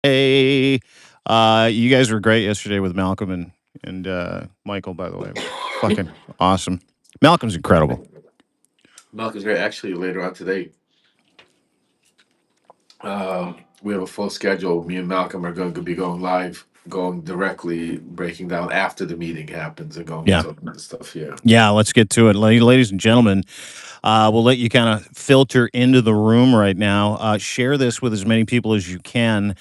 Hey, you guys were great yesterday with Malcolm and Michael. By the way, it was fucking awesome. Malcolm's incredible. Malcolm's great. Actually, later on today, we have a full schedule. Me and Malcolm are going to be going live, going directly, breaking down after the meeting happens and going Yeah, into all that stuff. Yeah. yeah. Let's get to it, ladies and gentlemen. We'll let you kind of filter into the room right now. Share this with as many people as you can.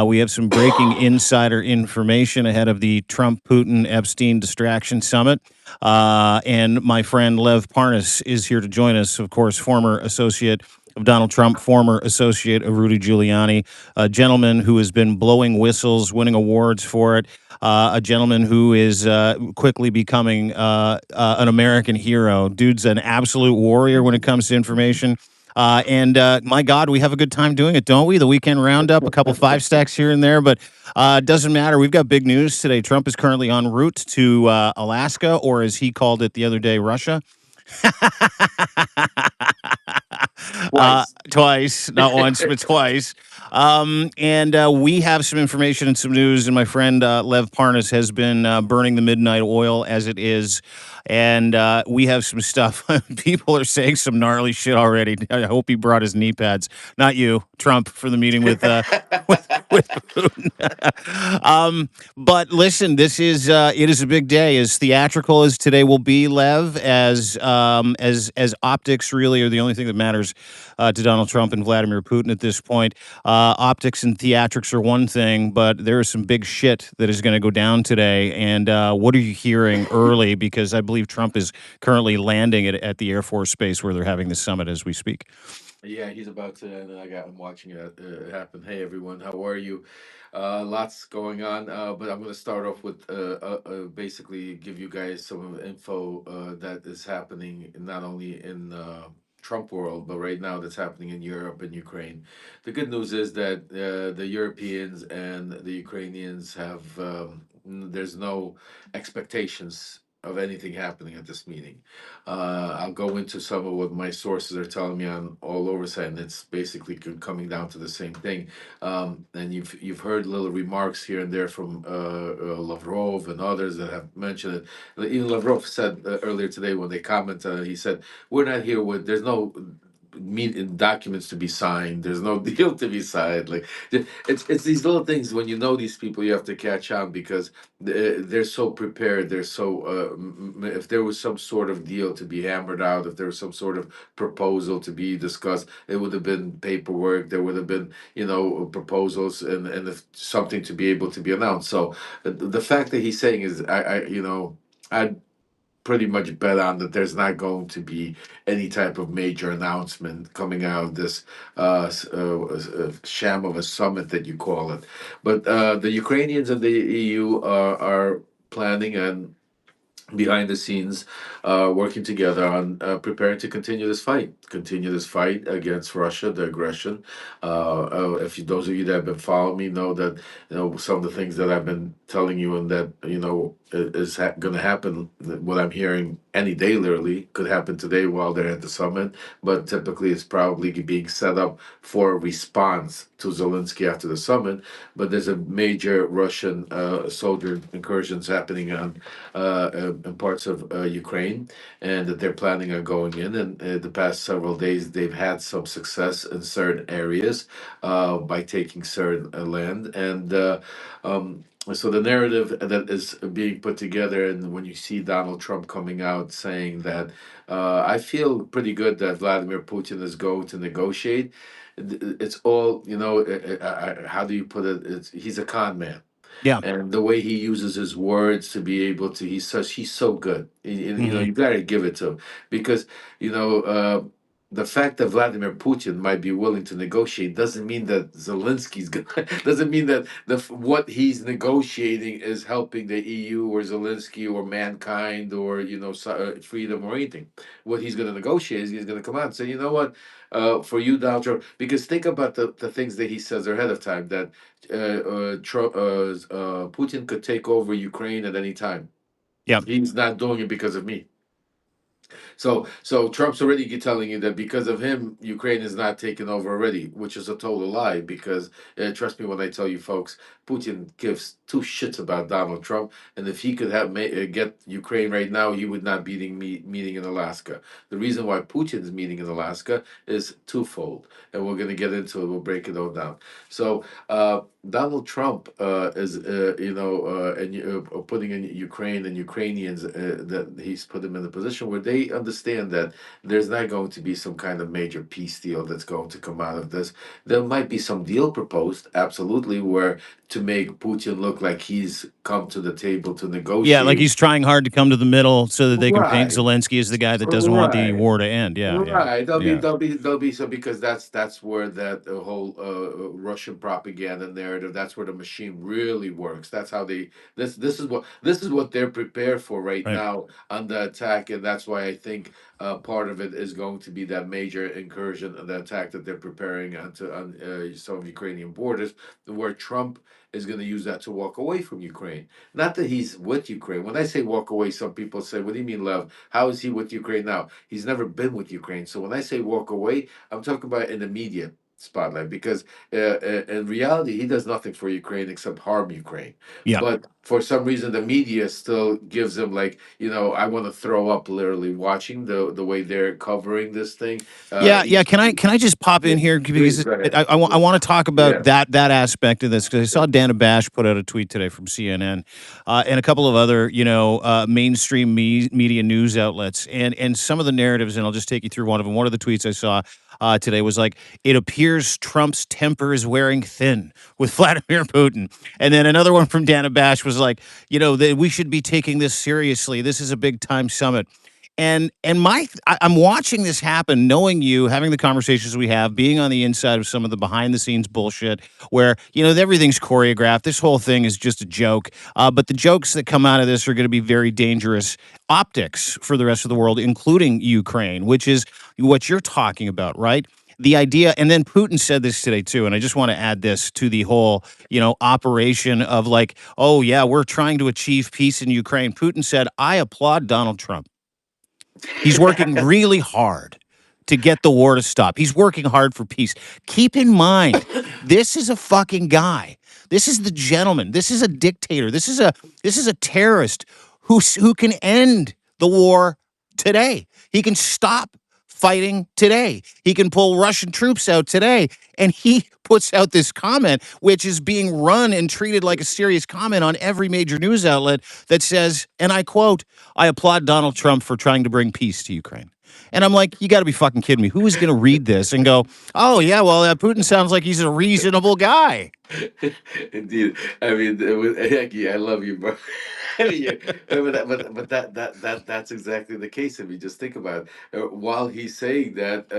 We have some breaking insider information ahead of the Trump Putin Epstein Distraction Summit. And my friend Lev Parnas is here to join us, of course, former associate of Donald Trump, former associate of Rudy Giuliani, a gentleman who has been blowing whistles, winning awards for it, a gentleman who is quickly becoming an American hero. Dude's an absolute warrior when it comes to information. And my God, we have a good time doing it, don't we? The weekend roundup, a couple five stacks here and there, but it doesn't matter. We've got big news today. Trump is currently en route to Alaska, or as he called it the other day, Russia. Twice. Twice, not once, but twice. And we have some information and some news. And my friend Lev Parnas has been burning the midnight oil as it is. And we have some stuff. People are saying some gnarly shit already. I hope he brought his knee pads. Not you, Trump, for the meeting with with Putin. But listen, this is it is a big day. As theatrical as today will be, Lev, as optics really are the only thing that matters to Donald Trump and Vladimir Putin at this point. Optics and theatrics are one thing, but there is some big shit that is going to go down today. And what are you hearing early? Because I believe Trump is currently landing at the Air Force Base where they're having this summit as we speak. Yeah, he's about to, and I'm watching it happen. Hey, everyone, how are you? Lots going on, but I'm going to start off with basically give you guys some info that is happening not only in Trump world, but right now that's happening in Europe and Ukraine. The good news is that the Europeans and the Ukrainians have there's no expectations of anything happening at this meeting. I'll go into some of what my sources are telling me on all over site, and it's basically coming down to the same thing. And you've heard little remarks here and there from Lavrov and others that have mentioned it. Even Lavrov said earlier today when they commented, he said, "We're not here with. There's no." Documents to be signed. There's no deal to be signed. Like it's these little things. When you know these people, you have to catch on because they're so prepared. They're so. If there was some sort of deal to be hammered out, if there was some sort of proposal to be discussed, it would have been paperwork. There would have been, proposals and if something to be able to be announced. So the fact that he's saying is, I pretty much bet on that there's not going to be any type of major announcement coming out of this sham of a summit that you call it. But the Ukrainians and the EU are planning and behind the scenes, working together on preparing to continue this fight against Russia, the aggression. If you, those of you that have been following me know that some of the things that I've been telling you and that is going to happen. What I'm hearing any day, literally, could happen today while they're at the summit. But typically, it's probably being set up for a response to Zelensky after the summit. But there's a major Russian soldier incursions happening on in parts of Ukraine, and that they're planning on going in. And the past several days, they've had some success in certain areas by taking certain land. So the narrative that is being put together, and when you see Donald Trump coming out saying that, I feel pretty good that Vladimir Putin is going to negotiate. It's all, how do you put it? He's a con man, Yeah. and the way he uses his words to be able to he's so good. Hmm. You got to give it to him because you know the fact that Vladimir Putin might be willing to negotiate doesn't mean that Zelensky's gonna doesn't mean that what he's negotiating is helping the EU or Zelensky or mankind or freedom or anything. What he's going to negotiate is he's going to come out and say, you know what, for you, Donald Trump, because think about the things that he says ahead of time that Putin could take over Ukraine at any time. Yeah. He's not doing it because of me. So Trump's already telling you that because of him, Ukraine is not taken over already, which is a total lie. Because trust me when I tell you, folks, Putin gives two shits about Donald Trump, and if he could get Ukraine right now, he would not be meeting in Alaska. The reason why Putin is meeting in Alaska is twofold, and we're going to get into it. We'll break it all down. So Donald Trump is, putting in Ukraine and Ukrainians, that he's put them in a position where they understand that there's not going to be some kind of major peace deal that's going to come out of this. There might be some deal proposed, absolutely, where to make Putin look like he's come to the table to Yeah, like negotiate. he's trying hard to come to the middle so that they can paint Right. Zelensky as the guy that doesn't want the Right. war to end. Yeah, yeah, Right. yeah. There'll be so because that's where that whole Russian propaganda narrative. That's where the machine really works. That's how they. This is what they're prepared for right Right. now on the attack, and that's why I think part of it is going to be that major incursion, the attack that they're preparing on some Ukrainian borders, where Trump is going to use that to walk away from Ukraine. Not that he's with Ukraine. When I say walk away, some people say, "What do you mean, Lev? How is he with Ukraine now?" He's never been with Ukraine. So when I say walk away, I'm talking about in the media spotlight because in reality, he does nothing for Ukraine except harm Ukraine. Yeah. But for some reason, the media still gives him like, I want to throw up literally watching the way they're covering this thing. Yeah, yeah. Each, Can I just pop yeah, in here please because go ahead. I want to talk about Yeah, that aspect of this because I saw Dana Bash put out a tweet today from CNN, and a couple of other mainstream media news outlets, and some of the narratives, and I'll just take you through one of them. One of the tweets I saw today was like, "It appears Trump's temper is wearing thin with Vladimir Putin," and then another one from Dana Bash was like, that we should be taking this seriously. This is a big time summit. I'm watching this happen, knowing you, having the conversations we have, being on the inside of some of the behind the scenes bullshit, where everything's choreographed. This whole thing is just a joke. But the jokes that come out of this are going to be very dangerous optics for the rest of the world, including Ukraine, which is what you're talking about, right? The idea, and then Putin said this today too, and I just want to add this to the whole, operation of like, oh yeah, we're trying to achieve peace in Ukraine. Putin said, I applaud Donald Trump. He's working really hard to get the war to stop. He's working hard for peace. Keep in mind, this is a fucking guy. This is the gentleman. This is a dictator. This is a terrorist who can end the war today. He can stop fighting today. He can pull Russian troops out today. And he puts out this comment, which is being run and treated like a serious comment on every major news outlet that says, and I quote, I applaud Donald Trump for trying to bring peace to Ukraine. And I'm like, you got to be fucking kidding me. Who is going to read this and go, oh, yeah, well, Putin sounds like he's a reasonable guy? Indeed. I mean, Aggie, I love you, bro. I mean, that's exactly the case. If you just think about it, while he's saying that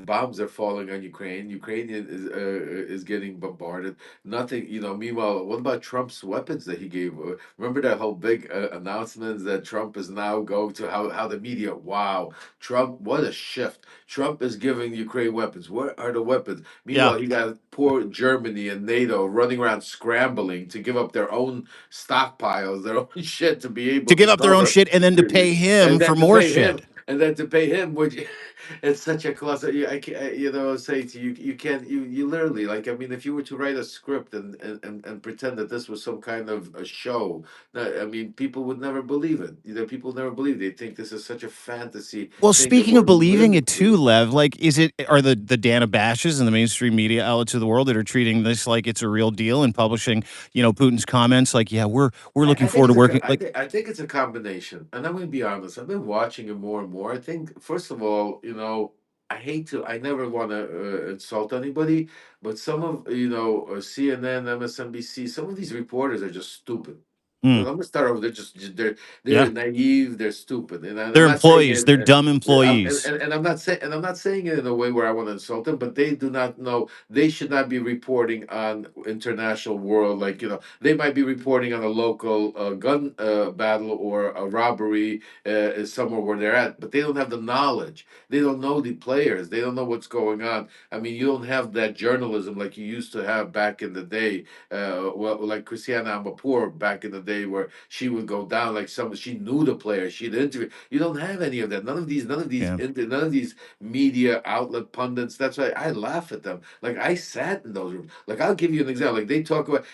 bombs are falling on Ukraine, Ukrainian is getting bombarded. Nothing, Meanwhile, what about Trump's weapons that he gave? Remember that whole big announcement that Trump is now going to how the media? Wow, Trump! What a shift! Trump is giving Ukraine weapons. Where are the weapons? Yeah. Meanwhile, you got poor Germany and NATO running around scrambling to give up their own stockpiles, their own shit to be To able give to up their own cover, shit and then to pay and him for then to more pay him, shit. which it's such a cluster. I can't, say to you, you can't, you literally like. I mean, if you were to write a script and pretend that this was some kind of a show, I mean, people would never believe it. People never believe. They think this is such a fantasy Well, thing that speaking of we're believing living it too, through. Lev, like, are the Dana Bashes and the mainstream media outlets of the world that are treating this like it's a real deal and publishing, Putin's comments like, yeah, we're looking I think forward to it's working like, I think it's a combination, and I'm going to be honest. I've been watching it more and more. I think first of all, I never want to insult anybody, but some of CNN, MSNBC, some of these reporters are just stupid. mm, Well, I'm gonna start over. They're yeah, naive. They're stupid, and I'm they're not saying employees, it. they're dumb And, employees. and I'm not saying, it in a way where I want to insult them, but they do not know. They should not be reporting on international world. Like they might be reporting on a local gun battle or a robbery somewhere where they're at, but they don't have the knowledge. They don't know the players. They don't know what's going on. I mean, you don't have that journalism like you used to have back in the day. Well, like Christiana Amanpour back in the day day where she would go down like some. She knew the player. She'd interview. You don't have any of that. Yeah. None of these media outlet pundits. That's why I laugh at them. Like I sat in those rooms. Like I'll give you an example. Like they talk about.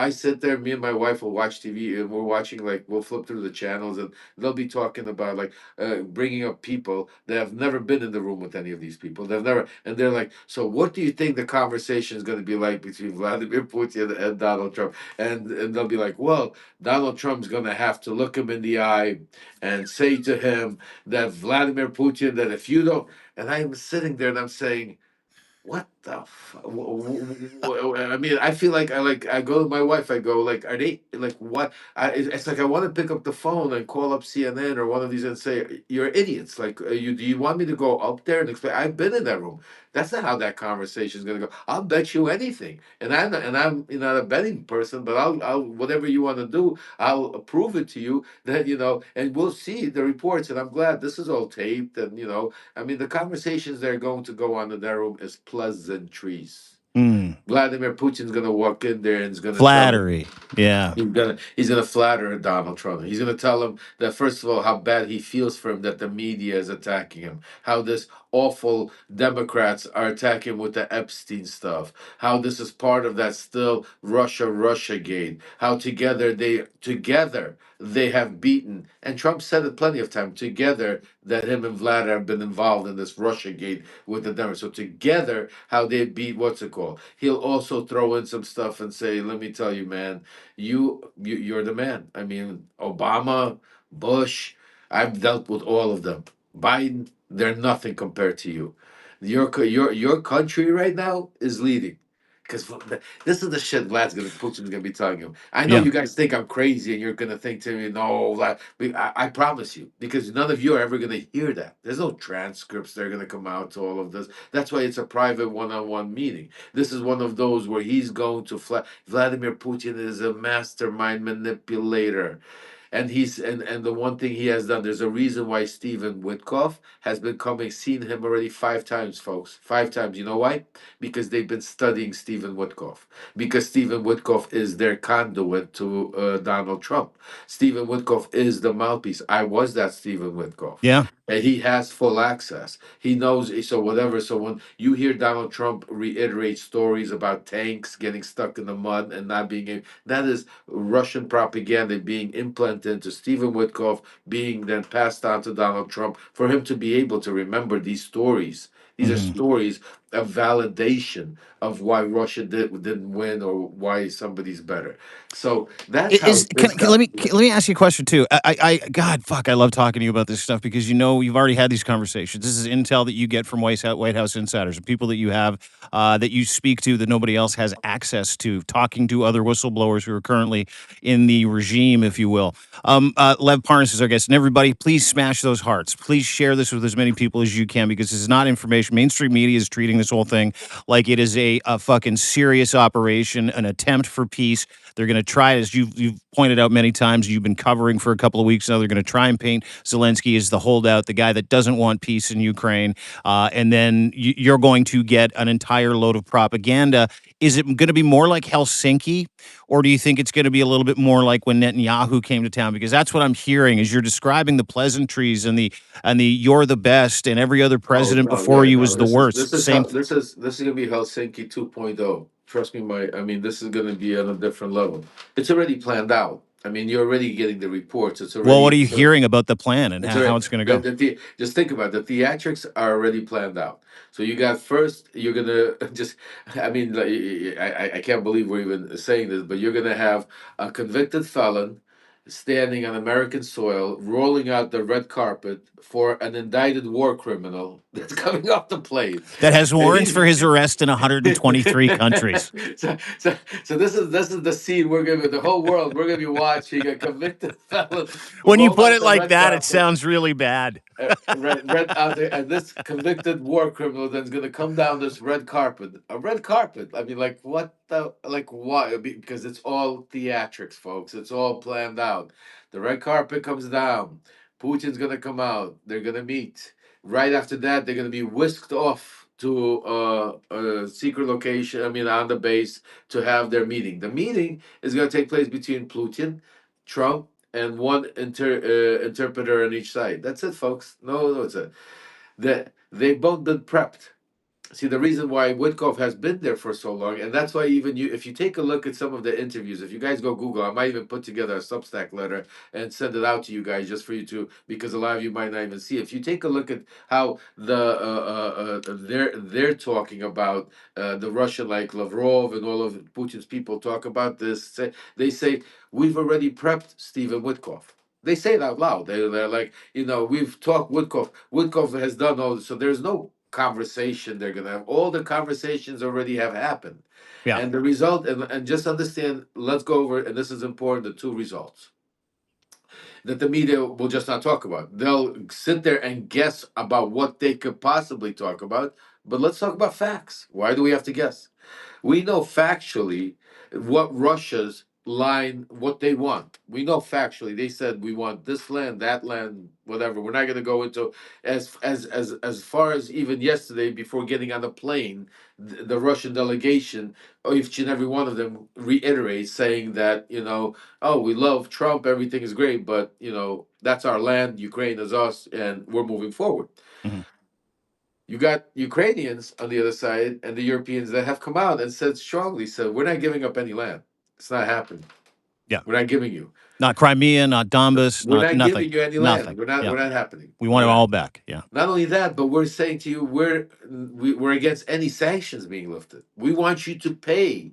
I sit there. Me and my wife will watch TV, and we're watching. Like we'll flip through the channels, and they'll be talking about like bringing up people that have never been in the room with any of these people. They've never, and they're like, so what do you think the conversation is going to be like between Vladimir Putin and Donald Trump? And they'll be like, well, Donald Trump's going to have to look him in the eye and say to him that Vladimir Putin, that if you don't, and I'm sitting there and I'm saying, what the I mean, I feel like I go to my wife. I go like, are they like what? It's like I want to pick up the phone and call up CNN or one of these and say, "You're idiots." Like, do you want me to go up there and explain? I've been in that room. That's not how that conversation is going to go. I'll bet you anything, and I'm not a betting person, but I'll whatever you want to do, I'll prove it to you that and we'll see the reports. And I'm glad this is all taped, and I mean, the conversations that are going to go on in that room is pleasantries. Mm. Vladimir Putin's going to walk in there and is going to tell him. Flattery. Yeah. He's gonna flatter Donald Trump. He's gonna tell him that first of all how bad he feels for him that the media is attacking him. How this awful Democrats are attacking him with the Epstein stuff. How this is part of that still Russia gate. How together they have beaten, and Trump said it plenty of time, together that him and Vlad have been involved in this Russia gate with the Democrats. So together, how they beat what's it called? He'll also throw in some stuff and say, let me tell you, man, you're the man. I mean, Obama, Bush, I've dealt with all of them. Biden, they're nothing compared to you. Your country right now is leading. Because this is the shit Putin's gonna be telling him. I know Yeah. you guys think I'm crazy, and you're gonna think to me, no, but I promise you, because none of you are ever gonna hear that. There's no transcripts that are gonna come out to all of this. That's why it's a private one-on-one meeting. This is one of those where he's going to Vladimir Putin is a mastermind manipulator. And the one thing he has done, there's a reason why Stephen Witkoff has been coming, seen him already 5 times, folks. 5 times. You know why? Because they've been studying Stephen Witkoff. Because Stephen Witkoff is their conduit to Donald Trump. Stephen Witkoff is the mouthpiece. I was that Stephen Witkoff. Yeah. And he has full access. He knows, so whatever. So when you hear Donald Trump reiterate stories about tanks getting stuck in the mud and not being able, that is Russian propaganda being implanted into Stephen Witkoff, being then passed on to Donald Trump for him to be able to remember these stories. These are Hmm. stories of validation of why Russia didn't win or why somebody's better. So that's how this guy. Let me ask you a question too. God, fuck, I love talking to you about this stuff because you've already had these conversations. This is intel that you get from White House insiders, the people that you have that you speak to that nobody else has access to, talking to other whistleblowers who are currently in the regime, if you will. Lev Parnas is our guest, and everybody, please smash those hearts. Please share this with as many people as you can because this is not information. Mainstream media is treating this whole thing like it is a fucking serious operation, an attempt for peace. They're going to try, as you've pointed out many times, you've been covering for a couple of weeks now. They're going to try and paint Zelensky as the holdout, the guy that doesn't want peace in Ukraine, and then you're going to get an entire load of propaganda. Is it going to be more like Helsinki, or do you think it's going to be a little bit more like when Netanyahu came to town? Because that's what I'm hearing. Is you're describing the pleasantries and the you're the best, and every other Oh president no, before yeah, you no. was the This is worst. this It's the is same. how this is gonna be Helsinki 2.0. Trust me, I mean, this is gonna be on a different level. It's already planned out. I mean, you're already getting the reports. Well, what are It's you already, hearing about the plan and it's how already it's going to go? just think about it. The theatrics are already planned out. So you got first, you're gonna just. I mean, like, I can't believe we're even saying this, but you're gonna have a convicted felon standing on American soil, rolling out the red carpet for an indicted war criminal that's coming off the plane, That has and warrants he's for his arrest in 123 countries. so, so, so this is the scene the whole world we're gonna be watching a convicted felon When you roll put out it the like red that, it carpet. sounds really bad. Red out there, and this convicted war criminal then's gonna come down this red carpet, a red carpet. I mean, like what the, like why? Because it's all theatrics, folks. It's all planned out. The red carpet comes down. Putin's gonna come out. They're gonna meet. Right after that, they're gonna be whisked off to a secret location. I mean, on the base to have their meeting. The meeting is gonna take place between Putin, Trump, and one interpreter on each side. That's it, folks. No, no, it's a that they both been prepped. See, the reason why Woodcock has been there for so long, and that's why even you, if you take a look at some of the interviews, if you guys go Google, I might even put together a Substack letter and send it out to you guys just for you to, because a lot of you might not even see it. If you take a look at how they're talking about the Russian, like Lavrov and all of Putin's people talk about this, they say we've already prepped Stephen Woodcock. They say it out loud. They're like, we've talked Woodcock. Woodcock has done all this. So there's no conversation they're going to have. All the conversations already have happened. Yeah. And the result, and just understand, let's go over, and this is important, the two results that the media will just not talk about. They'll sit there and guess about what they could possibly talk about. But let's talk about facts. Why do we have to guess? We know factually what Russia's line, what they want. We know factually. They said we want this land, that land, whatever. We're not going to go into as far as even yesterday before getting on the plane. The Russian delegation, each and every one of them, reiterates saying that oh, we love Trump, everything is great, but that's our land. Ukraine is us, and we're moving forward. Hmm. You got Ukrainians on the other side and the Europeans that have come out and said strongly, said, we're not giving up any land. It's not happening. Yeah. We're not giving you. Not Crimea, not Donbas, We're not not nothing, giving you any land. nothing. We're Yeah. not happening. We want We're it not. all back. Yeah. Not only that, but we're saying to you, we're against any sanctions being lifted. We want you to pay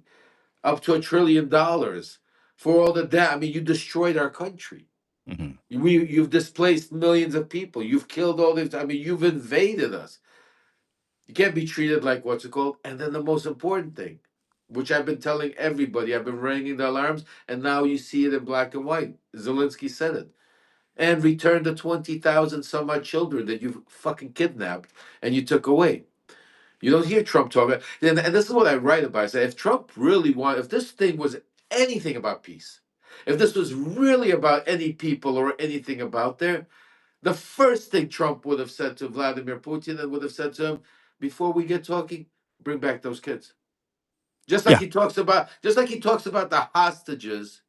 up to $1 trillion for all the debt. I mean, you destroyed our country. Hmm. You've displaced millions of people. You've killed all this. I mean, you've invaded us. You can't be treated like what's it called? And then the most important thing, which I've been telling everybody, I've been ringing the alarms, and now you see it in black and white. Zelensky said it. And return the 20,000 some odd children that you fucking kidnapped and you took away. You don't hear Trump talk about, and this is what I write about. I say, if Trump really wanted, if this thing was anything about peace, if this was really about any people or anything about there, the first thing Trump would have said to Vladimir Putin and would have said to him, before we get talking, bring back those kids. Yeah. Just like he talks about the hostages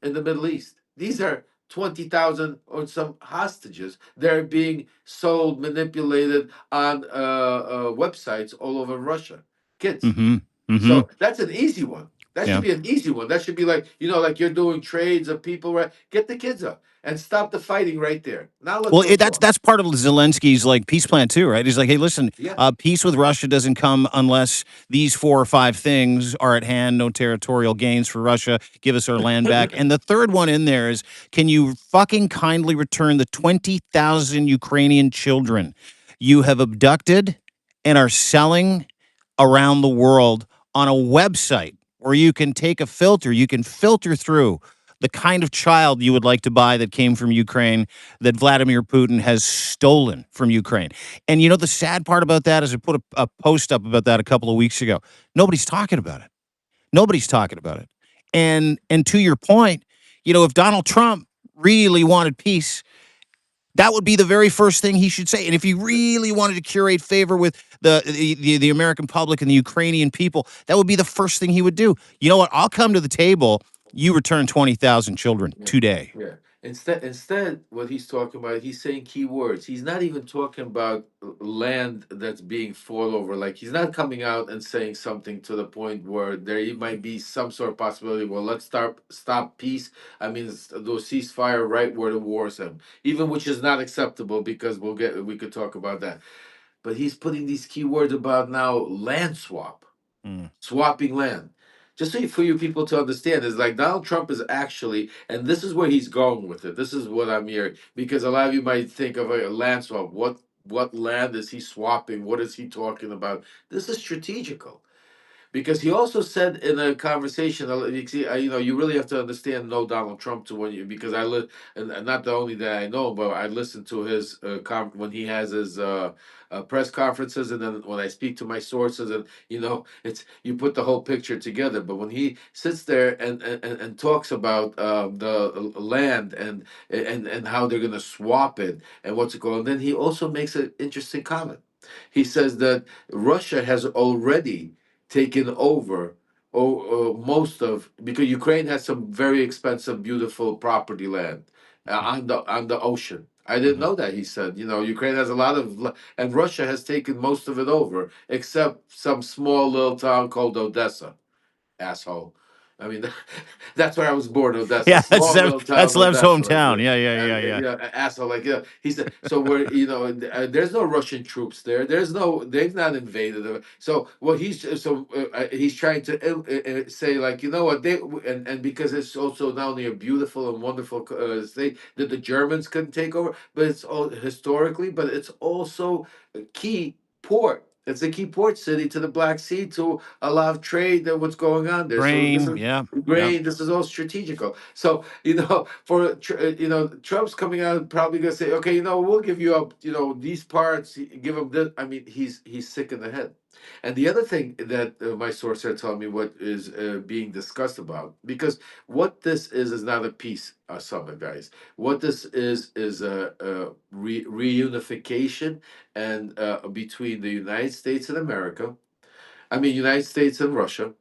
in the Middle East. These are 20,000 or some hostages. They're being sold, manipulated on websites all over Russia. Kids. Hmm. Hmm. So that's an easy one. That should Yeah. be an easy one. That should be like, like you're doing trades of people, right? Get the kids up and stop the fighting right there. Now let's Well, go that's talk. that's part of Zelensky's like peace plan too, right? He's like, hey, listen, Yeah. peace with Russia doesn't come unless these 4 or 5 things are at hand. No territorial gains for Russia. Give us our land back. And the third one in there is, can you fucking kindly return the 20,000 Ukrainian children you have abducted and are selling around the world on a website where you can take a filter, you can filter through the kind of child you would like to buy that came from Ukraine that Vladimir Putin has stolen from Ukraine. And the sad part about that is I put a post up about that a couple of weeks ago. Nobody's talking about it. Nobody's talking about it. And to your point, if Donald Trump really wanted peace, that would be the very first thing he should say. And if he really wanted to curate favor with the American public and the Ukrainian people, that would be the first thing he would do. You know what? I'll come to the table. You return 20,000 children Yeah, today. yeah. Instead, what he's talking about, he's saying key words. He's not even talking about land that's being fought over. Like he's not coming out and saying something to the point where there might be some sort of possibility. Well, let's stop peace. I mean, those ceasefire right where the war's at. Even which is not acceptable because we could talk about that. But he's putting these key words about now land swap, Mm. swapping land. Just so for you people to understand, is like Donald Trump is actually, and this is where he's going with it. This is what I'm hearing because a lot of you might think of a land swap. What land is he swapping? What is he talking about? This is strategical because he also said in a conversation, you see, you really have to understand, know Donald Trump to when you because and not the only that I know, but I listen to his when he has his press conferences, and then when I speak to my sources, and it's you put the whole picture together. But when he sits there and talks about the land and how they're going to swap it and what's it called, and then he also makes an interesting comment. He says that Russia has already taken over most of, because Ukraine has some very expensive, beautiful property land Mhm. on the ocean. I didn't Mhm. know that. He said, Ukraine has a lot of, and Russia has taken most of it over, except some small little town called Odessa. Asshole. I mean, that's where I was born, Odessa, Yeah, small little that's town, Lev's Odessa, like, hometown. Yeah, yeah, yeah, yeah. asshole, like, he said. So where, there's no Russian troops there. They've not invaded. So what he's trying to say, like, you know what, and because it's also not only a beautiful and wonderful state that the Germans couldn't take over, but it's all historically, but it's also a key port. It's a key port city to the Black Sea, to a lot of trade and what's going on there. So this Grain. is Yeah, yeah. grain. This is all strategical. So Trump's coming out probably gonna say, okay, we'll give you up, these parts, give him this. I mean, he's sick in the head. And the other thing that my source are telling me what is being discussed about, because what this is not a peace summit, guys. What this is a reunification and between the United States and America. I mean, United States and Russia.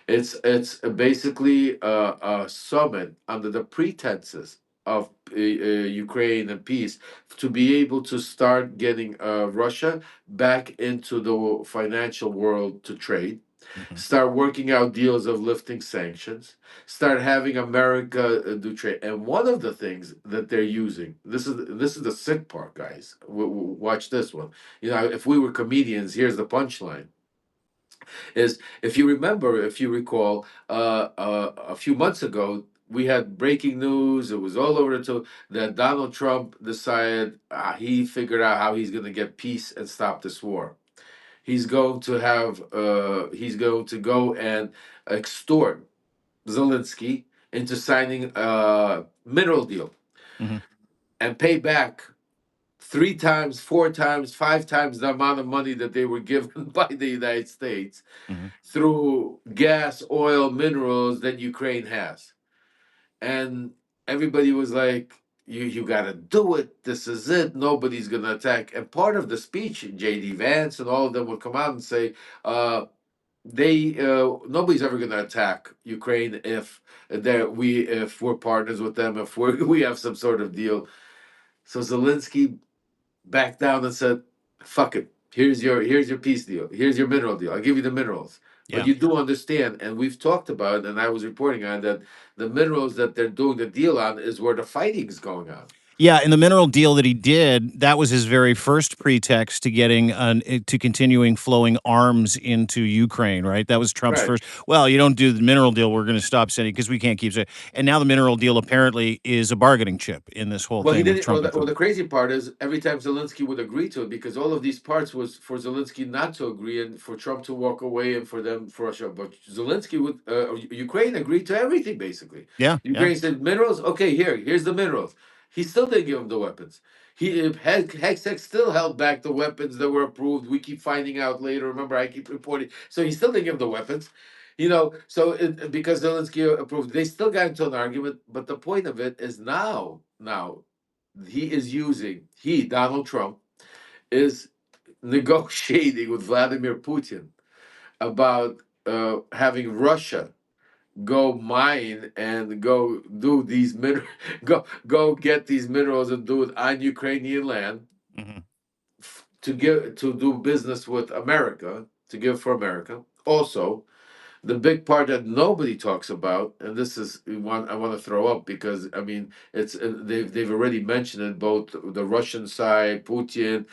It's basically a summit under the pretenses of Ukraine and peace, to be able to start getting Russia back into the financial world to trade, Mhm. start working out deals of lifting sanctions, start having America do trade. And one of the things that they're using, this is the sick part, guys. Watch this one. If we were comedians, here's the punchline: is, if you remember, if you recall, a few months ago, we had breaking news. It was all over that Donald Trump decided, he figured out how he's going to get peace and stop this war. He's going to go and extort Zelensky into signing a mineral deal Mhm. and pay back 3 times, 4 times, 5 times the amount of money that they were given by the United States Mhm. through gas, oil, minerals that Ukraine has. And everybody was like, you got to do it. This is it. Nobody's going to attack. And part of the speech, J.D. Vance and all of them would come out and say, nobody's ever going to attack Ukraine if we're partners with them, if we have some sort of deal. So Zelensky backed down and said, "Fuck it. Here's your peace deal. Here's your mineral deal. I'll give you the minerals." But Yeah. you do understand, and we've talked about, and I was reporting on that, the minerals that they're doing the deal on is where the fighting's going on. Yeah, and the mineral deal that he did, that was his very first pretext to to continuing flowing arms into Ukraine, right? That was Trump's Right. first. Well, you don't do the mineral deal, we're going to stop sending because we can't keep saying. And now the mineral deal apparently is a bargaining chip in this whole Well, he thing with didn't. Trump and Well, Putin. the crazy part is every time Zelensky would agree to it, because all of these parts was for Zelensky not to agree and for Trump to walk away, and for Russia. But Zelensky would, Ukraine agreed to everything basically. Yeah, yeah. Ukraine said minerals. Okay, here's the minerals. He still didn't give him the weapons. Hextech still held back the weapons that were approved. We keep finding out later. Remember, I keep reporting. So he still didn't give him the weapons. Because Zelensky approved, they still got into an argument. But the point of it is now Donald Trump, is negotiating with Vladimir Putin about having Russia go mine and go do these go get these minerals and do it on Ukrainian land, Hmm. to do business with America, to give for America. Also, the big part that nobody talks about, and this is one I want to throw up, because I mean, they've already mentioned it, both the Russian side, Putin,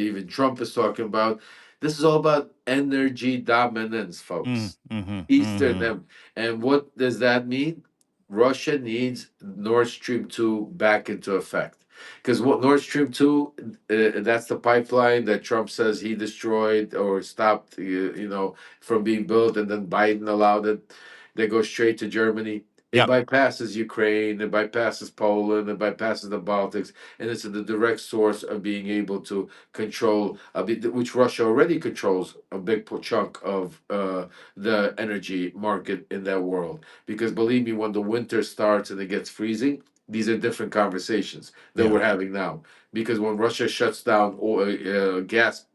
even Trump is talking about. This is all about energy dominance, Mm, folks. hmm, Eastern hmm. them. And what does that mean? Russia needs Nord Stream 2 back into effect. Because what Nord Stream 2, that's the pipeline that Trump says he destroyed or stopped, from being built, and then Biden allowed it. They go straight to Germany. It Yep. bypasses Ukraine, it bypasses Poland, it bypasses the Baltics, and it's the direct source of being able to control, which Russia already controls a big chunk of the energy market in that world. Because believe me, when the winter starts and it gets freezing, These are different conversations that Yeah. we're having now. Because when Russia shuts down gas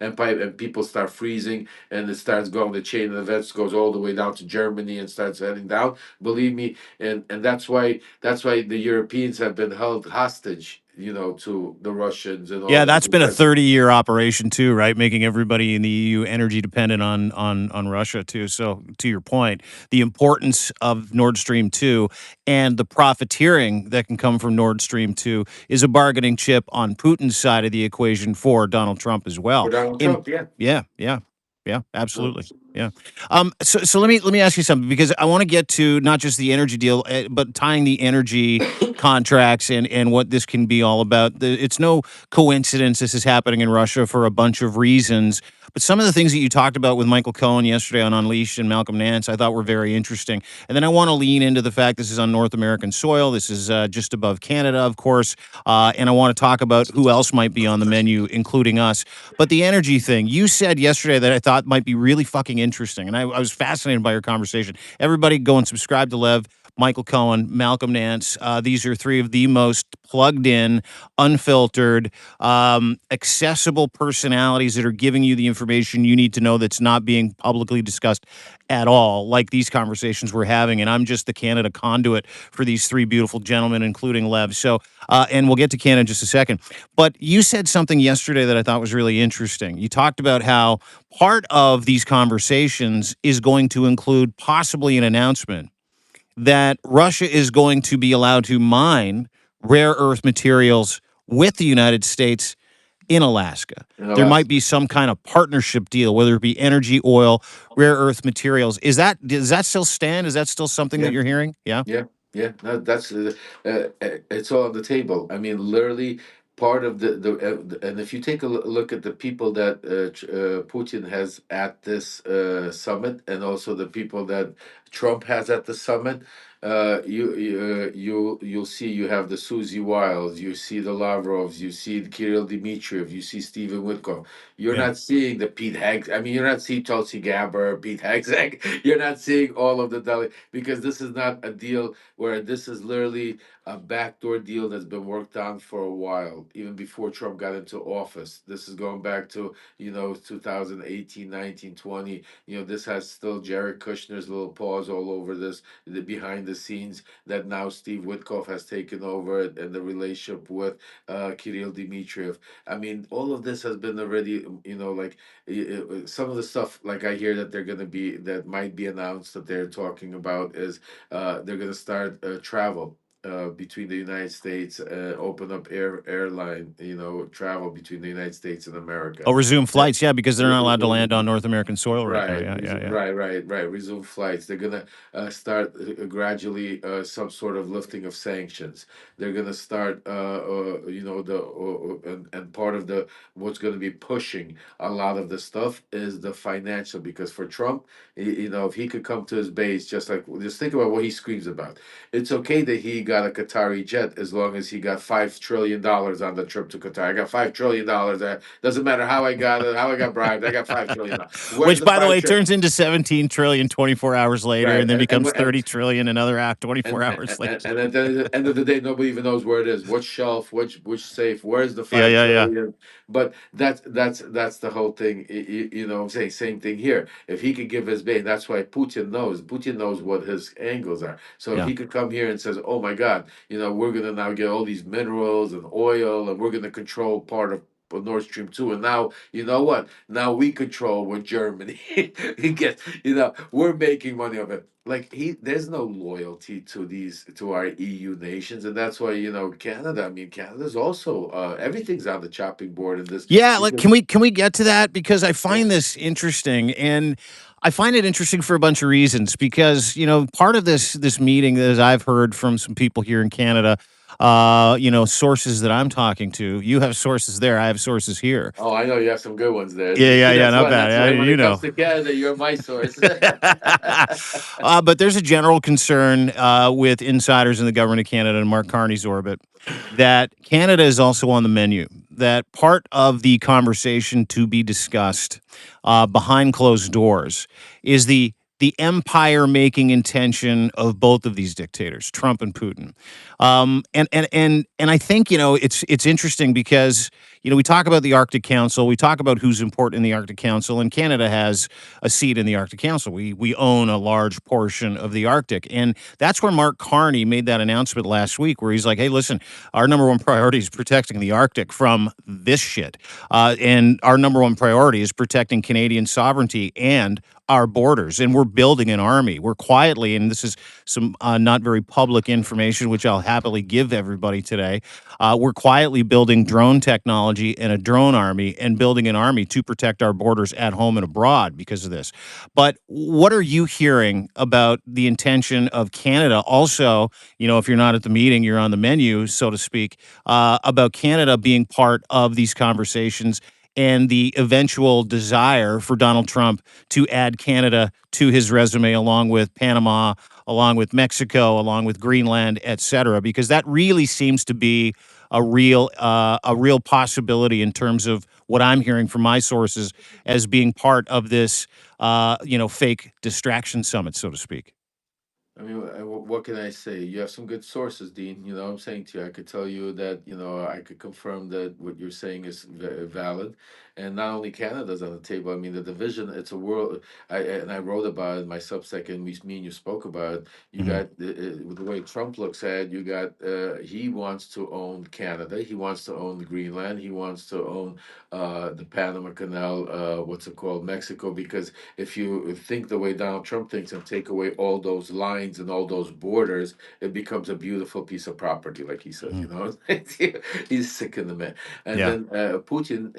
and pipe, and people start freezing, and it starts going, the chain of events goes all the way down to Germany and starts heading down. Believe me, and that's why the Europeans have been held hostage, to the Russians and Yeah, all. that's been a 30-year operation too, right? Making everybody in the EU energy dependent on Russia too. So to your point, the importance of Nord Stream 2 and the profiteering that can come from Nord Stream 2 is a bargaining chip on Putin's side of the equation for Donald Trump as For well. Donald In Trump, yeah. Yeah, yeah. Yeah, So, absolutely. Yeah. So let me ask you something because I want to get to not just the energy deal, but tying the energy contracts and what this can be all about. It's no coincidence this is happening in Russia for a bunch of reasons. But some of the things that you talked about with Michael Cohen yesterday on Unleashed and Malcolm Nance, I thought were very interesting. And then I want to lean into the fact this is on North American soil. This is just above Canada, of course. And I want to talk about who else might be on the menu, including us. But the energy thing, you said yesterday that I thought might be really fucking interesting. And I was fascinated by your conversation. Everybody go and subscribe to Lev. Michael Cohen, Malcolm Nance. These are three of the most plugged in, unfiltered, accessible personalities that are giving you the information you need to know that's not being publicly discussed at all, like these conversations we're having. And I'm just the Canada conduit for these three beautiful gentlemen, including Lev. So, and we'll get to Canada in just a second. But you said something yesterday that I thought was really interesting. You talked about how part of these conversations is going to include possibly an announcement that Russia is going to be allowed to mine rare earth materials with the United States in Alaska. in There might Alaska. be some kind of partnership deal, whether it be energy, oil, rare earth materials. Does that still stand? Is that still something that Yeah. you're hearing? Yeah. Yeah, yeah, no, that's it's all on the table. I mean, literally part of and if you take a look at the people that Putin has at this summit, and also the people that Trump has at the summit, you'll see, you have the Susie Wiles, you see the Lavrovs, you see the Kirill Dmitriev, you see Stephen Witkoff. You're Yeah. not seeing the Pete Hegs. I mean, you're not seeing Tulsi Gabbard, Pete Hegseth. You're not seeing all of the because this is not a deal where this is literally a backdoor deal that's been worked on for a while, even before Trump got into office. This is going back to, 2018, 19, 20. This has still Jared Kushner's little paws all over this, the behind the scenes, that now Steve Witkoff has taken over it, and the relationship with Kirill Dmitriev. I mean, all of this has been already, like some of the stuff, like I hear that that might be announced, that they're talking about is they're going to start travel between the United States, open up airline, travel between the United States and America. Oh, resume Uh, flights. Yeah, because they're not allowed to land on North American soil right now. Right, Yeah, yeah, yeah. right. Resume flights. They're gonna start gradually some sort of lifting of sanctions. They're gonna start, and part of the what's gonna be pushing a lot of the stuff is the financial, because for Trump, if he could come to his base, just think about what he screams about. It's okay that he got a Qatari jet as long as he got $5 trillion on the trip to Qatar. I got $5 trillion. Doesn't matter how I got it, how I got bribed. I got $5 trillion. Where's Which, the by the five way, trillion? turns into 17 trillion 24 hours later, Right, and then becomes and 30 trillion another 24 and hours later. and at the end of the day, nobody even knows where it is, what shelf, which safe, where's the Yeah, five yeah, yeah, trillion. But that's the whole thing. I'm saying, same thing here. If he could give his bait, that's why Putin knows what his angles are. So if yeah. he could come here and says, oh my God, we're gonna now get all these minerals and oil, and we're gonna control part of Nord Stream 2, and now you know what? Now we control what Germany he gets. We're making money of it. Like, there's no loyalty to our EU nations, and that's why, Canada. I mean, Canada's also everything's on the chopping board in this. Yeah, like Because, can we get to that because I yeah. find this interesting and I find it interesting for a bunch of reasons because part of this meeting that I've heard from some people here in Canada, sources that I'm talking to. You have sources there, I have sources here. Oh, I know you have some good ones there. Yeah, yeah, yeah, That's not why. bad. That's why when You it comes know. to Canada, you're my source. But there's a general concern with insiders in the government of Canada and Mark Carney's orbit that Canada is also on the menu. That part of the conversation to be discussed behind closed doors is the the empire making intention of both of these dictators, Trump and Putin. And I think, it's interesting because, we talk about the Arctic Council, we talk about who's important in the Arctic Council, and Canada has a seat in the Arctic Council. We own a large portion of the Arctic, and that's where Mark Carney made that announcement last week, where he's like, "Hey, listen, our number one priority is protecting the Arctic from this shit, and our number one priority is protecting Canadian sovereignty and our borders, and we're building an army. We're quietly, and this is some not very public information, which I'll happily give everybody today. We're quietly building drone technology and a drone army, and building an army to protect our borders at home and abroad because of this." But what are you hearing about the intention of Canada? Also, if you're not at the meeting, you're on the menu, so to speak, about Canada being part of these conversations and the eventual desire for Donald Trump to add Canada to his resume, along with Panama, along with Mexico, along with Greenland, et cetera, because that really seems to be a real possibility in terms of what I'm hearing from my sources as being part of this fake distraction summit, so to speak. I mean, what can I say? You have some good sources, Dean. You know what I'm saying to you. I could tell you that, I could confirm that what you're saying is valid. And not only Canada's on the table, I mean, the division, it's a world. And I wrote about it in my Substack, and me and you spoke about it. You Mhm. got the way Trump looks at it, you got, he wants to own Canada. He wants to own Greenland. He wants to own the Panama Canal, what's it called, Mexico, because if you think the way Donald Trump thinks and take away all those lines and all those borders, it becomes a beautiful piece of property, like he says, Mhm. He's sick in the man. And Yeah. then Putin,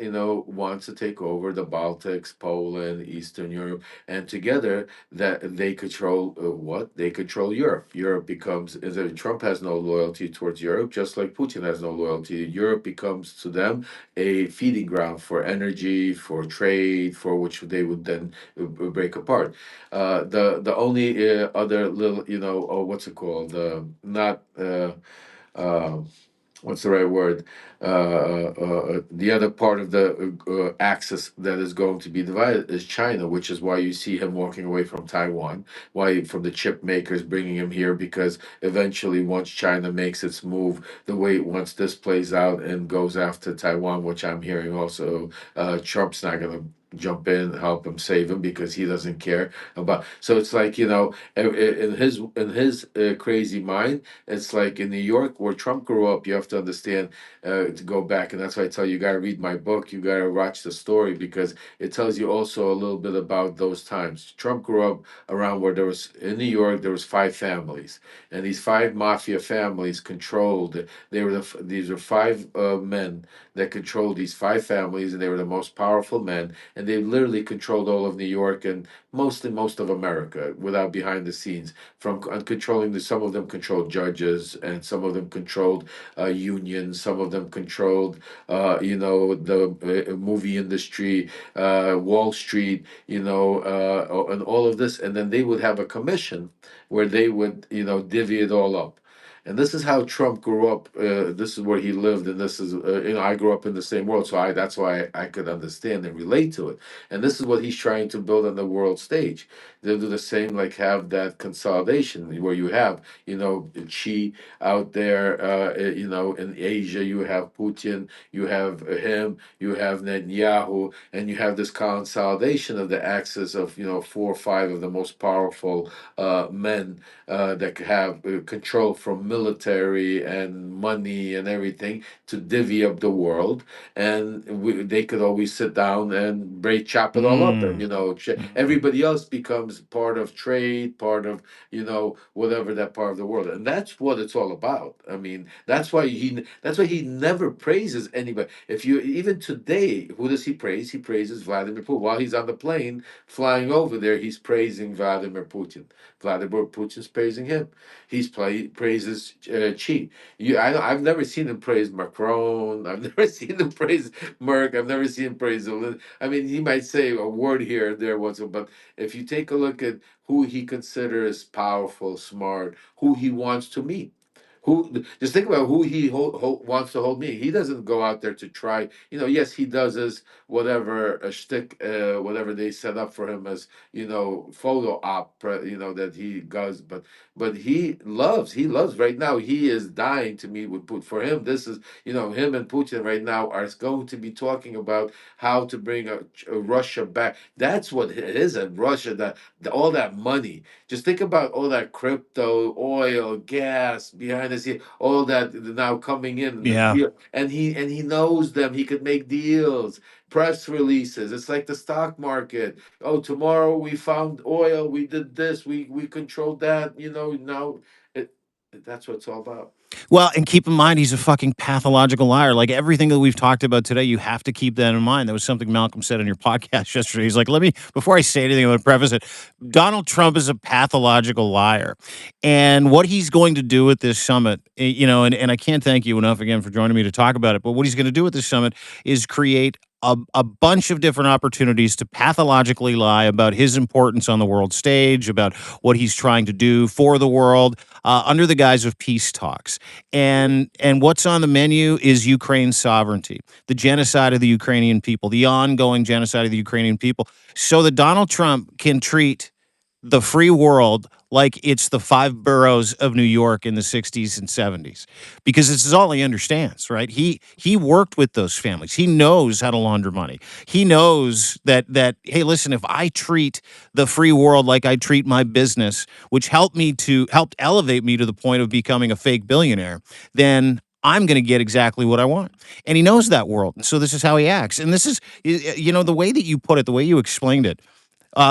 wants to take over the Baltics, Poland, Eastern Europe, and together that they control what? They control Europe. Europe becomes, Trump has no loyalty towards Europe, just like Putin has no loyalty. Europe becomes to them a feeding ground for energy, for trade, for which they would then break apart. The only other little, oh, what's it called? Not uh, what's the right word? The other part of the axis that is going to be divided is China, which is why you see him walking away from Taiwan, why from the chip makers bringing him here, because eventually, once China makes its move, once this plays out and goes after Taiwan, which I'm hearing also, Trump's not going to jump in and help him save him because he doesn't care about. So it's like, in his crazy mind, it's like in New York, where Trump grew up. You have to understand, to go back, and that's why I tell you, you got to read my book. You got to watch the story, because it tells you also a little bit about those times. Trump grew up around where there was, in New York, there was five families, and these five mafia families controlled. These were five men that controlled these five families, and they were the most powerful men, and they literally controlled all of New York and mostly most of America without behind the scenes, from controlling some of them controlled judges, and some of them controlled unions, some of them controlled the movie industry, Wall Street, and all of this. And then they would have a commission where they would, divvy it all up. And this is how Trump grew up. This is where he lived, and this is, I grew up in the same world, so that's why I could understand and relate to it. And this is what he's trying to build on the world stage. They'll do the same, like have that consolidation where you have, Xi out there, in Asia, you have Putin, you have him, you have Netanyahu, and you have this consolidation of the axis of, four or five of the most powerful men that have control from military and money and everything to divvy up the world. And they could always sit down and break, chop it all up, and Mm. Mm. everybody else becomes part of trade, part of, whatever that part of the world. And that's what it's all about. I mean, that's why he never praises anybody. If you, even today, who does he praise? He praises Vladimir Putin. While he's on the plane flying over there, he's praising Vladimir Putin. Vladimir Putin's praising him. Praises Xi. I've never seen him praise Macron. I've never seen him praise Merck. I've never seen him praise. I mean, he might say a word here or there once, but if you take a look at who he considers powerful, smart, who he wants to meet, Who just think about who he wants to hold me. He doesn't go out there to try. Yes, he does his whatever a shtick, whatever they set up for him as photo op, that he does. But he loves right now. He is dying to meet with Putin. For him, this is him and Putin right now are going to be talking about how to bring Russia back. That's what it is at Russia. All that money. Just think about all that crypto, oil, gas behind the scene, all that now coming in, Yeah. and he knows them. He could make deals, press releases. It's like the stock market. Oh, tomorrow we found oil. We did this. We controlled that. Now it, that's what it's all about. Well, and keep in mind he's a fucking pathological liar. Like everything that we've talked about today, you have to keep that in mind. That was something Malcolm said on your podcast yesterday. He's like, let me before I say anything, I'm going to preface it. Donald Trump is a pathological liar. And what he's going to do at this summit, and I can't thank you enough again for joining me to talk about it, but what he's going to do at this summit is create a bunch of different opportunities to pathologically lie about his importance on the world stage, about what he's trying to do for the world under the guise of peace talks. And what's on the menu is Ukraine's sovereignty, the genocide of the Ukrainian people, the ongoing genocide of the Ukrainian people, so that Donald Trump can treat the free world like it's the five boroughs of New York in the 60s and 70s, because this is all he understands, right? He worked with those families. He knows how to launder money. He knows that hey, listen, if I treat the free world like I treat my business, which helped elevate me to the point of becoming a fake billionaire, then I'm going to get exactly what I want. And he knows that world. And so this is how he acts. And this is, the way that you put it, the way you explained it,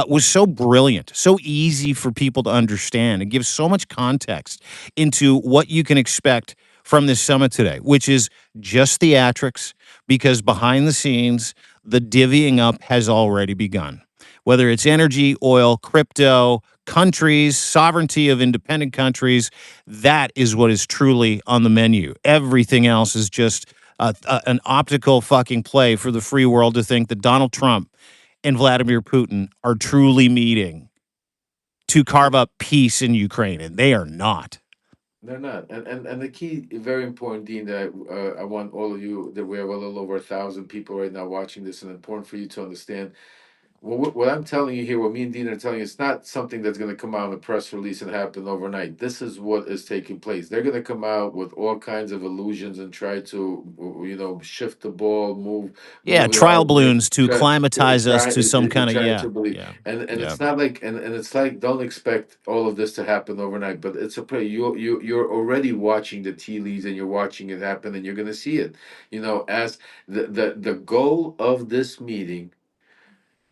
was so brilliant, so easy for people to understand. It gives so much context into what you can expect from this summit today, which is just theatrics, because behind the scenes, the divvying up has already begun. Whether it's energy, oil, crypto, countries, sovereignty of independent countries, that is what is truly on the menu. Everything else is just an optical fucking play for the free world to think that Donald Trump and Vladimir Putin are truly meeting to carve up peace in Ukraine, and they are not. They're not. And the key, very important, Dean, that I want all of you, that we have a little over 1,000 people right now watching this, and important for you to understand. Well, what I'm telling you here, what me and Dean are telling you, it's not something that's going to come out in a press release and happen overnight. This is what is taking place. They're going to come out with all kinds of illusions and try to, shift the ball, Yeah, move it trial out there, balloons to climatize us to some kind of try yeah, to believe. yeah, And yeah. it's not like, and it's like, don't expect all of this to happen overnight. But it's a play. You're already watching the tea leaves, and you're watching it happen, and you're going to see it. As the goal of this meeting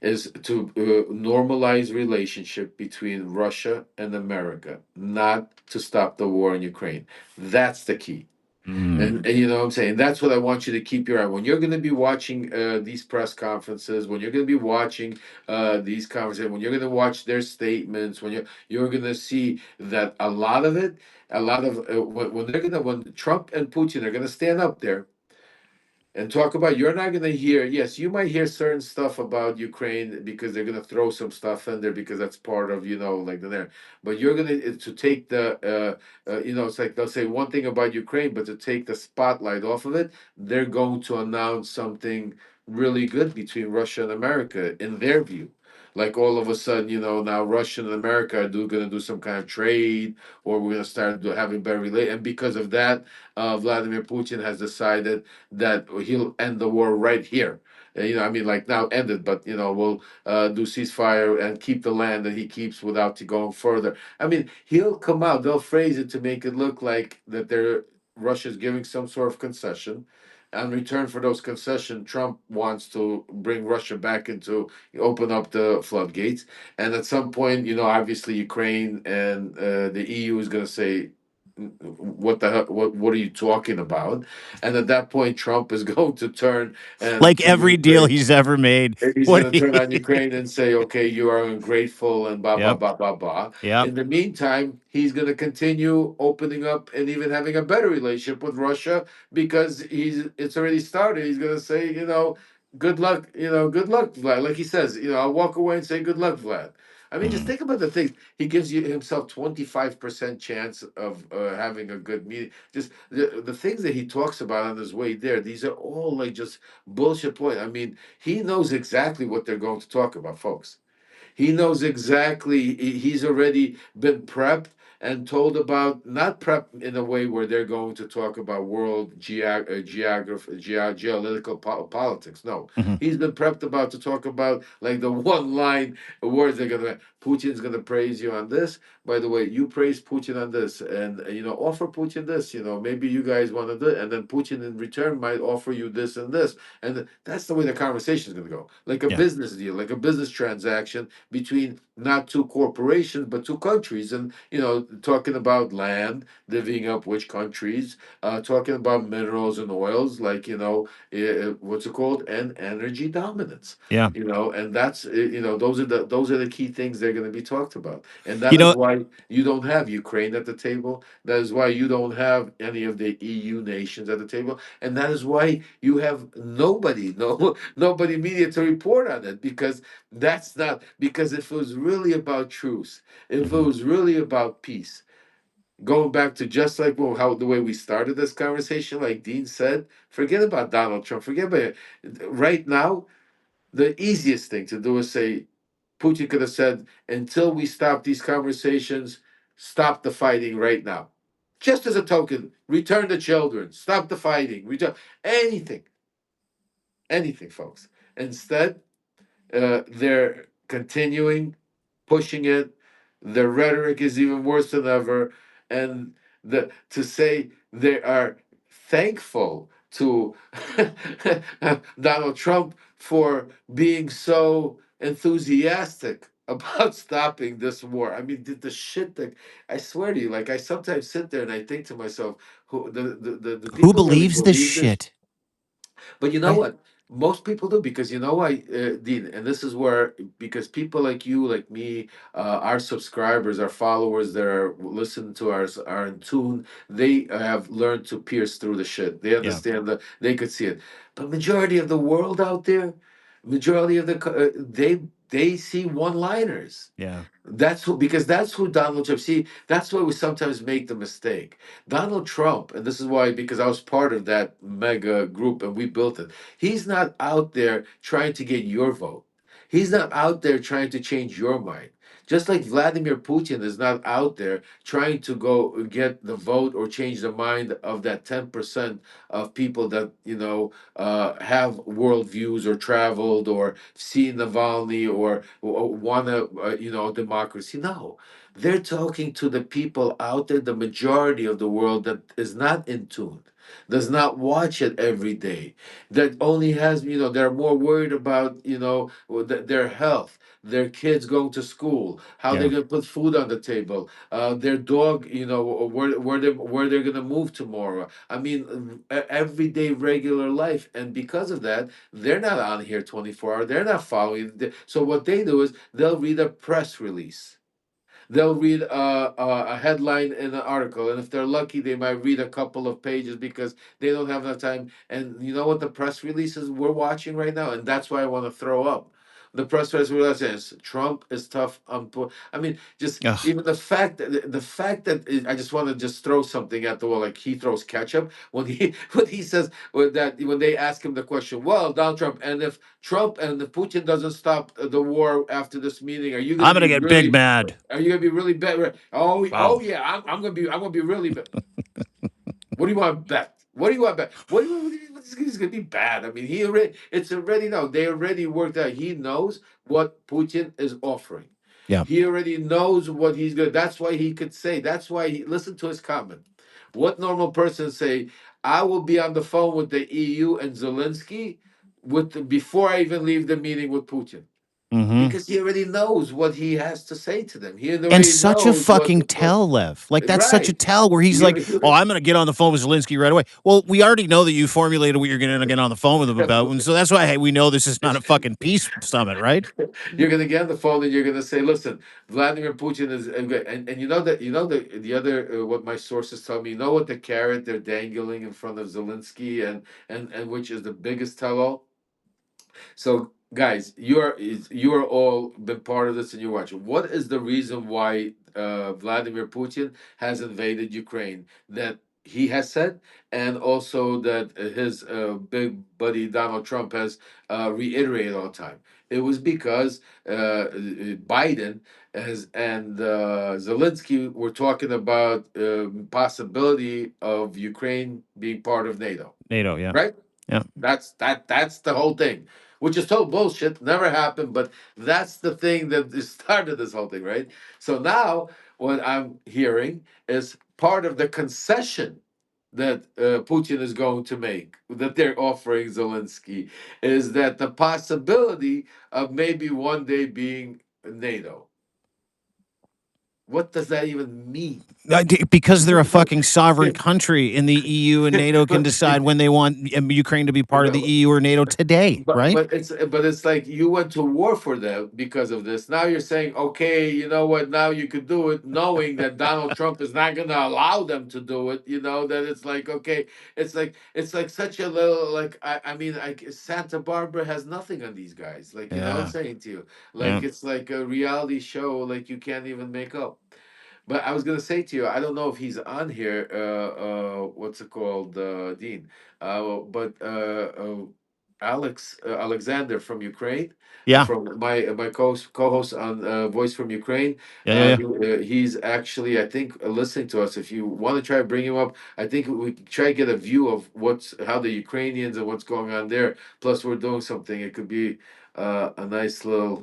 is to normalize relationship between Russia and America, not to stop the war in Ukraine. That's the key. Mm. And you know what I'm saying? That's what I want you to keep your eye. When you're going to be watching these press conferences, when you're going to be watching these conversations, when you're going to watch their statements, when you're going to see that a lot of when Trump and Putin are going to stand up there and talk about, you're not going to hear, yes, you might hear certain stuff about Ukraine because they're going to throw some stuff in there because that's part of like the there, but you're going to take the it's like they'll say one thing about Ukraine, but to take the spotlight off of it, they're going to announce something really good between Russia and America in their view. Like all of a sudden, now Russia and America are going to do some kind of trade, or we're going to start having better relate. And because of that, Vladimir Putin has decided that he'll end the war right here. I mean, like now end it, but we'll do ceasefire and keep the land that he keeps without going further. I mean, he'll come out. They'll phrase it to make it look like that Russia's giving some sort of concession. In return for those concessions, Trump wants to bring Russia back into open up the floodgates. And at some point, obviously Ukraine and the EU is going to say, what the hell, what are you talking about? And at that point, Trump is going to turn and Like to every deal Ukraine. he's ever made. He's What? going to turn on Ukraine and say, okay, you are ungrateful and blah, blah, Yep, blah, blah, blah. yep. In the meantime, he's going to continue opening up and even having a better relationship with Russia because it's already started. He's going to say, good luck, good luck, Vlad. Like he says, I'll walk away and say, good luck, Vlad. I mean, just Mhm. think about the things he gives you himself 25% chance of having a good meeting. Just the things that he talks about on his way there. These are all like just bullshit point. I mean, he knows exactly what they're going to talk about, folks. He knows exactly, he's already been prepped and told about, not prepped in a way where they're going to talk about world geography, geopolitical politics. No, Mhm. he's been prepped about to talk about like the one line words they're going to, Putin's going to praise you on this. By the way, you praise Putin on this, and offer Putin this. Maybe you guys want to do it, and then Putin in return might offer you this and this, and that's the way the conversation is going to go, like a Yeah. business deal, like a business transaction between not two corporations but two countries, and talking about land, divvying up which countries, talking about minerals and oils, like what's it called, and energy dominance. Yeah. And that's those are the key things they're going to be talked about, and You that is know, why you don't have Ukraine at the table. That is why you don't have any of the EU nations at the table, and that is why you have nobody, nobody media to report on it, because that's not, because if it was really about truth, if it mhm. was really about peace, going back to just like, well, how the way we started this conversation, like Dean said, forget about Donald Trump, forget about it. Right now, the easiest thing to do is say, Putin could have said, until we stop these conversations, stop the fighting right now. Just as a token, return the children, stop the fighting, return anything, anything, folks. Instead, they're continuing pushing it. The rhetoric is even worse than ever, and to say they are thankful to Donald Trump for being so enthusiastic about stopping this war. I mean, the shit that, I swear to you, like, I sometimes sit there and I think to myself, who the Who people really believes this believe this? shit? But you know Right? what? Most people do, because why, Dean, and this is where, because people like you, like me, our subscribers, our followers that are listening to ours are in tune. They have learned to pierce through the shit. They Yeah. understand that they could see it. But majority of the world out there, majority of they see one-liners. Yeah. Because that's who Donald Trump. See, that's why we sometimes make the mistake. Donald Trump, and this is why, because I was part of that mega group and we built it. He's not out there trying to get your vote. He's not out there trying to change your mind. Just like Vladimir Putin is not out there trying to go get the vote or change the mind of that 10% of people that have worldviews or traveled or seen Navalny or want to democracy. No, they're talking to the people out there, the majority of the world that is not in tune, does not watch it every day, that only has, they're more worried about, their health, their kids going to school, how they're Yeah. going to put food on the table, their dog, where they're going to move tomorrow. I mean, everyday regular life, and because of that, they're not on here 24 hours. They're not following. So what they do is they'll read a press release. They'll read a headline in an article, and if they're lucky, they might read a couple of pages because they don't have enough time. And you know what the press releases we're watching right now, and that's why I want to throw up. The press release says Trump is tough on. I mean, just Ugh. even the fact that I just want to just throw something at the wall, like he throws ketchup when he when he says when they ask him the question. Well, Donald Trump, and if Trump and if Putin doesn't stop the war after this meeting, are you going to I'm gonna be get big really? mad. Are you gonna be really bad? Oh, Wow. oh yeah, I'm gonna be really bad. What do you want to bet? What do you want to bet? This is gonna be bad. I mean, it's already no. They already worked out. He knows what Putin is offering. Yeah. He already knows what he's gonna. That's why he could say. That's why he listen to his comment. What normal person say? I will be on the phone with the EU and Zelensky before I even leave the meeting with Putin, Mhm. because he already knows what he has to say to them. He And already such a knows fucking tell, Lev. Like, that's such a right. tell where he's like, "Oh, You, I'm gonna get on the phone with Zelensky right away." Well, we already know that you formulated what you're gonna get on the phone with him about, and so that's why, hey, we know this is not a fucking peace summit, right? you're gonna get on the phone and you're gonna say, "Listen, Vladimir Putin is," and the other what my sources tell me. You know what the carrot they're dangling in front of Zelensky, and which is the biggest tell all. So guys, you are all been part of this and you're watching. What is the reason why Vladimir Putin has invaded Ukraine? That he has said, and also that his big buddy Donald Trump has reiterated all the time. It was because Biden and Zelensky were talking about possibility of Ukraine being part of NATO, NATO, yeah. right? Yeah. That's the whole thing, which is total bullshit. Never happened, but that's the thing that started this whole thing, right? So now what I'm hearing is part of the concession that Putin is going to make, that they're offering Zelensky, is that the possibility of maybe one day being NATO. What does that even mean? Because they're a fucking sovereign country, and the EU and NATO can But decide when they want Ukraine to be part of the no, EU or NATO today, right? but it's like you went to war for them because of this. Now you're saying, okay, you know what? Now you could do it, knowing that Donald Trump is not going to allow them to do it. You know that it's like okay, it's like such a little like I mean like Santa Barbara has nothing on these guys. Like you know what I'm Yeah. saying to you, Yeah. like it's like a reality show like you can't even make up. But I was gonna say to you, I don't know if he's on here. What's it called, Dean? But Alexander from Ukraine, Yeah. from my co-host on Voice from Ukraine. Yeah. Yeah. Yeah. He's actually, I think, listening to us. If you want to try to bring him up, I think we can try to get a view of what's how the Ukrainians and what's going on there. Plus, we're doing something. It could be a nice little.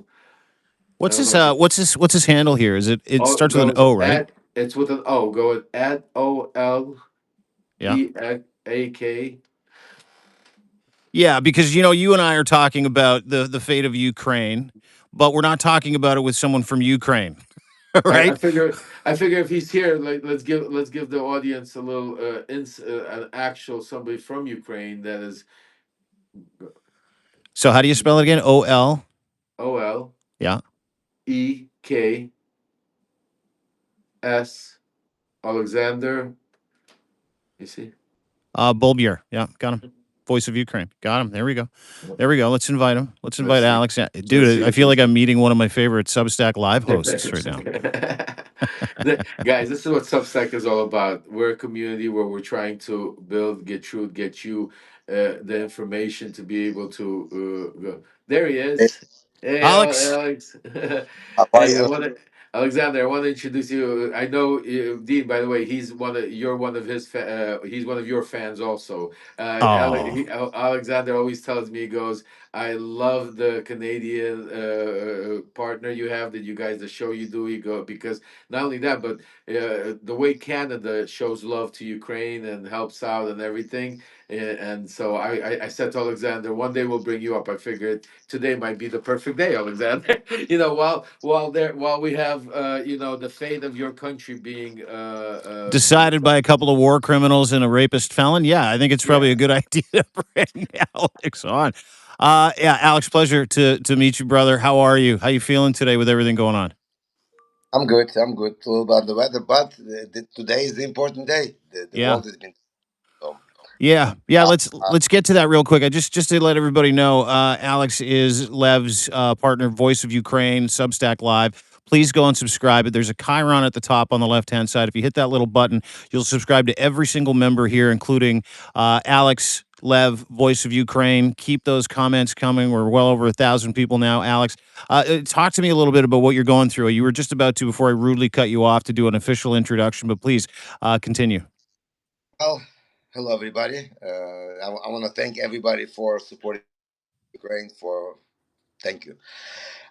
I What's don't his know. what's his handle here? Is it Oh, starts with an goes O, right? at it's with an O. Go at Yeah. OLEAK. Yeah, because you and I are talking about the fate of Ukraine, but we're not talking about it with someone from Ukraine, I right? figure if he's here, like let's give the audience a little an actual somebody from Ukraine that is So how do you spell it again? OL. O L Yeah. E K S Alexander. You see, Bulbier. Yeah, got him. Voice of Ukraine. Got him. There we go. There we go. Let's invite him. Let's let's invite see, Alex. Yeah, let's dude, see I if feel he's like here. I'm meeting one of my favorite Substack live hosts right now. Guys, this is what Substack is all about. We're a community where we're trying to build, get truth, get you the information to be able to go. There he Hey, is. Hey, Alex. Alex. how are Hey, I you? want to, Alexander. I want to introduce you. I know Dean. By the way, you're one of his. He's one of your fans also. Oh, Alexander always tells me, he goes, I love the Canadian partner you have, that you guys, the show you do. You go because not only that, but the way Canada shows love to Ukraine and helps out and everything. And so I said to Alexander, one day we'll bring you up. I figured today might be the perfect day, Alexander. While we have the fate of your country being decided by a couple of war criminals and a rapist felon. Yeah, I think it's probably a yeah. good idea to bring Alex on. Yeah, Alex, pleasure to meet you, brother. How are you? How you feeling today with everything going on? I'm good. I'm good. A little about the weather, but today is the important day. The Yeah. world has been so. Yeah, yeah. Uh, Let's get to that real quick. I just to let everybody know, Alex is Lev's partner, Voice of Ukraine, Substack Live. Please go and subscribe. There's a Chiron at the top on the left hand side. If you hit that little button, you'll subscribe to every single member here, including Alex Lev, Voice of Ukraine. Keep those comments coming. We're well over 1,000 people now. Alex, talk to me a little bit about what you're going through. You were just about to before I rudely cut you off to do an official introduction, but please continue. well, hello everybody. I want to thank everybody for supporting Ukraine. Thank you.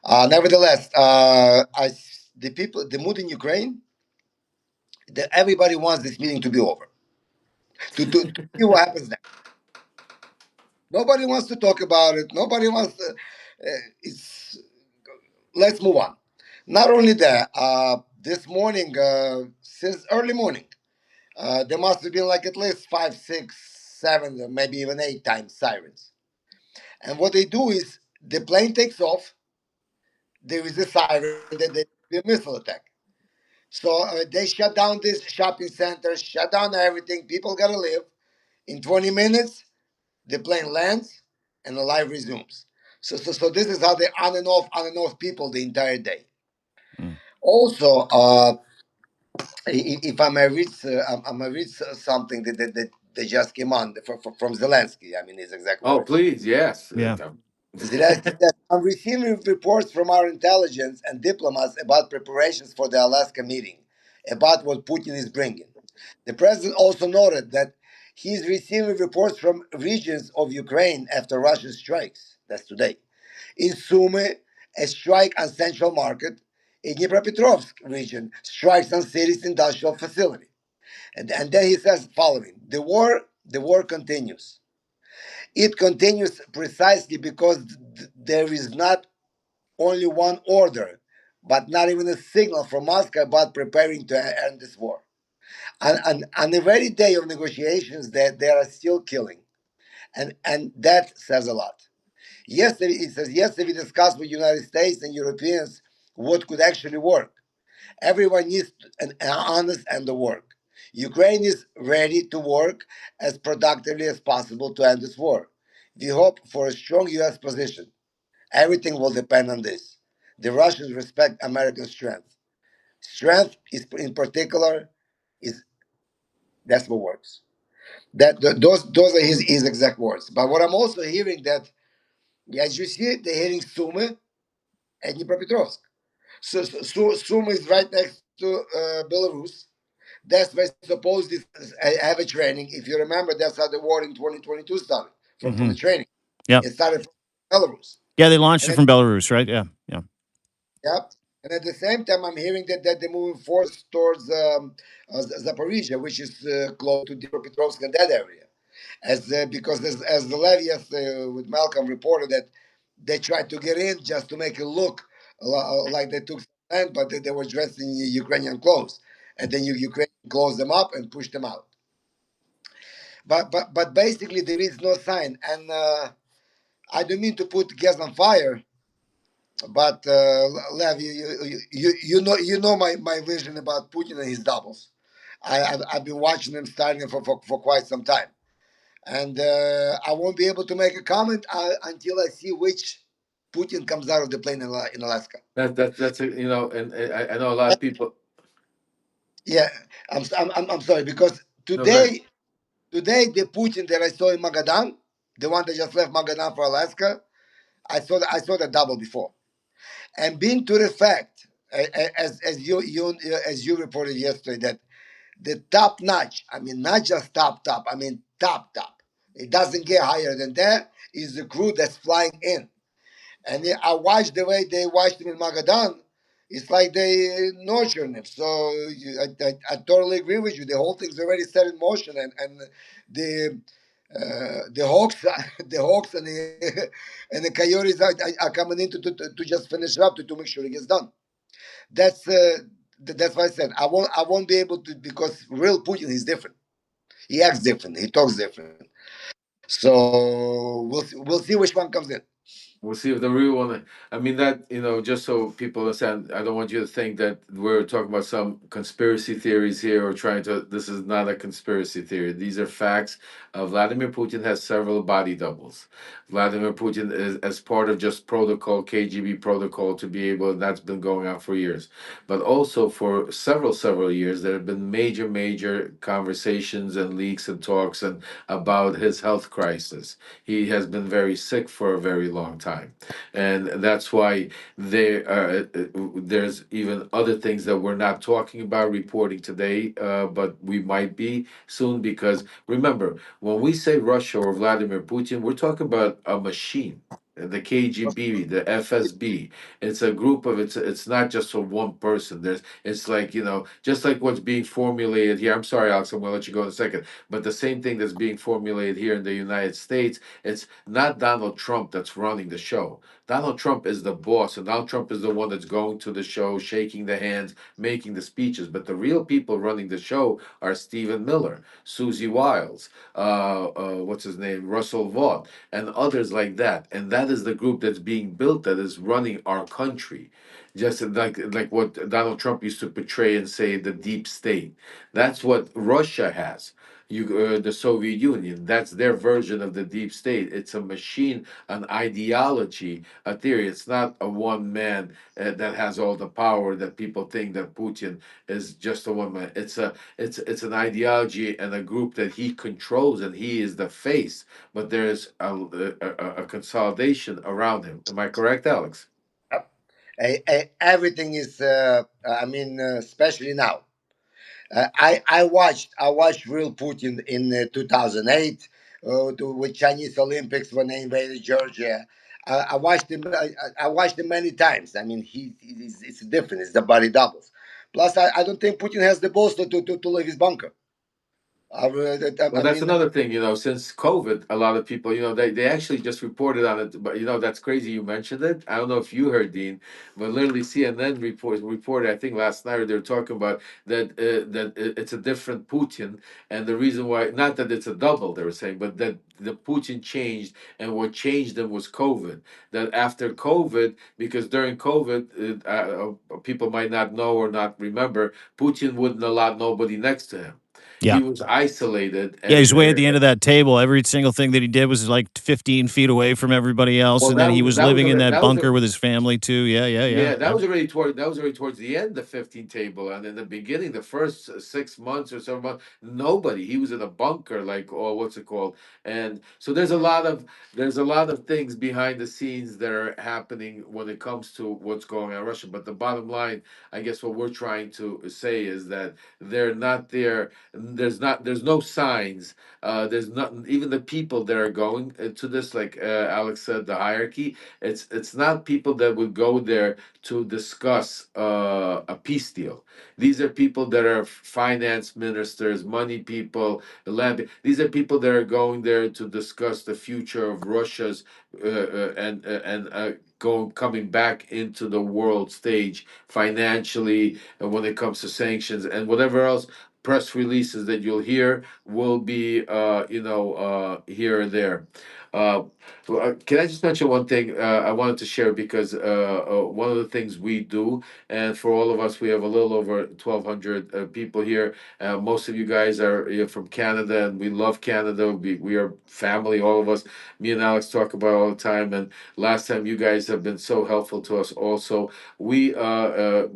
Nevertheless, the mood in Ukraine, everybody wants this meeting to be over. To see what happens next. Nobody wants to talk about it. Nobody wants to. It's Let's move on. Not only that, this morning, since early morning, there must have been like at least five, six, seven, maybe even eight times sirens. And what they do is the plane takes off. There is a siren that there will be a missile attack. So they shut down this shopping center, shut down everything. People gotta live. In 20 minutes, the plane lands and the life resumes. So this is how they on and off people the entire day. Mm. Also, if I may read, I may read something that just came on from Zelensky. I mean, his exact Oh, words. please, yes. Yeah. Zelensky said, "I'm receiving reports from our intelligence and diplomats about preparations for the Alaska meeting, about what Putin is bringing." The president also noted that he is receiving reports from regions of Ukraine after Russian strikes. That's today. In Sumy, a strike on Central Market. In Dnipropetrovsk region, strikes on city's industrial facility. And then he says following, the war continues. It continues precisely because there is not only one order, but not even a signal from Moscow about preparing to end this war. And on the very day of negotiations, that they are still killing, and that says a lot. Yesterday, it says, yesterday we discussed with United States and Europeans what could actually work. Everyone needs an honest end of work. Ukraine is ready to work as productively as possible to end this war. We hope for a strong U.S. position. Everything will depend on this. The Russians respect American strength. Strength is, in particular, is that's what works. Those are his exact words. But what I'm also hearing that, as you see, they're hitting Sumy and Dnipropetrovsk. Sumy is right next to Belarus. That's where supposedly have a training. If you remember, that's how the war in 2022 started from Hmm. the training. Yep. It started from Belarus, Yeah, they launched and it at, from Belarus, right? Yeah. Yeah. yeah, and at the same time, I'm hearing that they're moving force towards Zaporizhia, which is close to Dnipropetrovsk and that area. Because as the Levias with Malcolm reported that they tried to get in just to make it look like they took some land, but they were dressed in Ukrainian clothes, and then Ukraine closed them up and pushed them out. But basically there is no sign, and I don't mean to put gas on fire, but Lev, you know my vision about Putin and his doubles. I've been watching him starting for quite some time, and I won't be able to make a comment until I see which Putin comes out of the plane in Alaska. That's a, and I know a lot of people. Yeah, I'm sorry because No, good. today the Putin that I saw in Magadan, the one that just left Magadan for Alaska, I saw the double before, and being to the fact as you reported yesterday that the top notch, I mean not just top, I mean top. It doesn't get higher than that. Is the crew that's flying in, and I watched the way they watched him in Magadan. It's like they nurturing him. So I totally agree with you. The whole thing's already set in motion, and the hawks, the hawks, and the and the coyotes are coming in to just finish it up to make sure it gets done. That's that's why I said I won't be able to because real Putin is different. He acts different. He talks different. So we'll see which one comes in. We'll see if the real one. I mean that just so people understand. I don't want you to think that we're talking about some conspiracy theories here or trying to. This is not a conspiracy theory. These are facts. Vladimir Putin has several body doubles. Vladimir Putin is as part of just protocol, KGB protocol, to be able. That's been going on for years, but also for several years there have been major conversations and leaks and talks and about his health crisis. He has been very sick for a very long time, and that's why there's even other things that we're not talking about reporting today, but we might be soon, because remember, when we say Russia or Vladimir Putin, we're talking about a machine. The KGB, the FSB, it's a group of it's not just for one person. It's like, just like what's being formulated here. I'm sorry, Alex, I'm gonna let you go in a second. But the same thing that's being formulated here in the United States, it's not Donald Trump that's running the show. Donald Trump is the boss, and Donald Trump is the one that's going to the show, shaking the hands, making the speeches. But the real people running the show are Stephen Miller, Susie Wiles, what's his name, Russell Vaught, and others like that. And that is the group that's being built that is running our country. just like what Donald Trump used to portray and say, the deep state. That's what Russia has. The Soviet Union. That's their version of the deep state. It's a machine, an ideology, a theory. It's not a one man that has all the power that people think that Putin is just a one man. It's an ideology and a group that he controls, and he is the face. But there's a consolidation around him. Am I correct, Alex? Everything is, I mean, especially now. I watched real Putin in 2008 with Chinese Olympics when they invaded Georgia. I watched him. I watched him many times. I mean, it's different. It's the body doubles. Plus, I don't think Putin has the balls to leave his bunker. Well, I that's mean, another thing, since COVID, a lot of people, they actually just reported on it, but that's crazy you mentioned it. I don't know if you heard, Dean, but literally CNN reported, I think last night, they were talking about it's a different Putin, and the reason why, not that it's a double, they were saying, but that the Putin changed, and what changed them was COVID. That after COVID, because during COVID, people might not know or not remember, Putin wouldn't allow nobody next to him. Yeah. He was isolated, Yeah, and he's way at the end of that table. Every single thing that he did was like 15 feet away from everybody else, well, and then he was that was living in already, that bunker with his family too. Yeah, yeah, yeah, yeah, yeah. that was already towards the end, the 15 table, and in the beginning, the first 6 months or 7 months, nobody. He was in a bunker, like, oh, what's it called? And so there's a lot of things behind the scenes that are happening when it comes to what's going on in Russia. But the bottom line, I guess, what we're trying to say is that they're not there. There's no signs. There's not even the people that are going to this, like Alex said, the hierarchy. It's not people that would go there to discuss a peace deal. These are people that are finance ministers, money people, land. These are people that are going there to discuss the future of Russia's going coming back into the world stage financially, and when it comes to sanctions and whatever else. Press releases that you'll hear will be, here and there. Uh, can I just mention one thing I wanted to share, because one of the things we do, and for all of us, we have a little over 1,200 people here. Most of you guys are from Canada, and we love Canada. We are family, all of us. Me and Alex talk about it all the time. And last time, you guys have been so helpful to us also. We,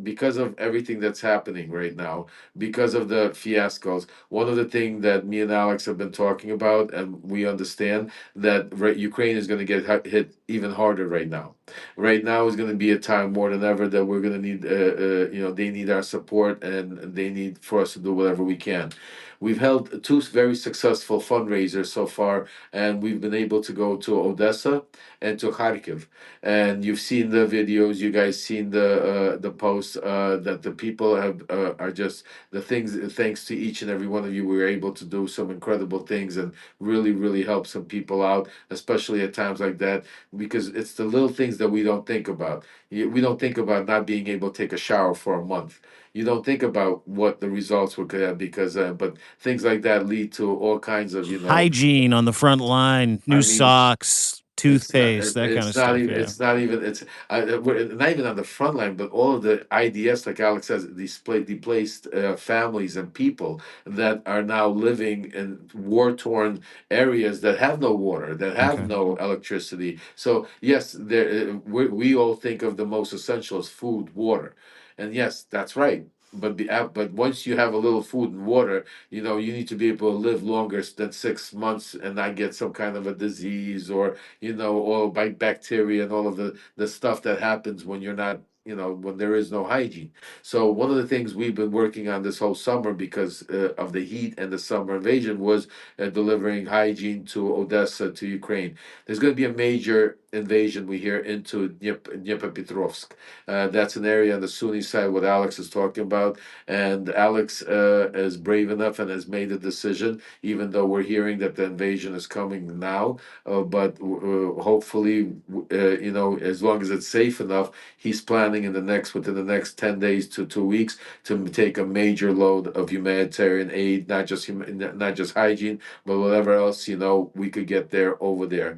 because of everything that's happening right now, because of the fiascos, one of the things that me and Alex have been talking about, and we understand that Ukraine is going to get hit even harder right now. Right now is going to be a time more than ever that we're going to need, they need our support, and they need for us to do whatever we can. We've held two very successful fundraisers so far, and we've been able to go to Odessa and to Kharkiv. And you've seen the videos, you guys seen the posts, that the people have are just the things. Thanks to each and every one of you, we were able to do some incredible things and really help some people out, especially at times like that, because it's the little things that we don't think about. We don't think about not being able to take a shower for a month. You don't think about what the results would have, because but things like that lead to all kinds of, Hygiene on the front line, new I mean, socks, toothpaste, that kind of stuff. Yeah. it's not even, it's we're not even on the front line, but all of the IDS, like Alex says, these displaced families and people that are now living in war-torn areas that have no water, that have Okay. no electricity. So yes, we all think of the most essential as food, water, and yes, that's right. But once you have a little food and water, you need to be able to live longer than 6 months and not get some kind of a disease, or by bacteria and all of the stuff that happens when you're not, when there is no hygiene. So one of the things we've been working on this whole summer, because of the heat and the summer invasion, was delivering hygiene to Odessa, to Ukraine. There's going to be a major invasion, we hear, into Dnipropetrovsk. That's an area on the Sunni side, what Alex is talking about. And Alex is brave enough and has made a decision, even though we're hearing that the invasion is coming now. But hopefully, as long as it's safe enough, he's planning within the next 10 days to 2 weeks to take a major load of humanitarian aid, not just hygiene, but whatever else we could get there over there.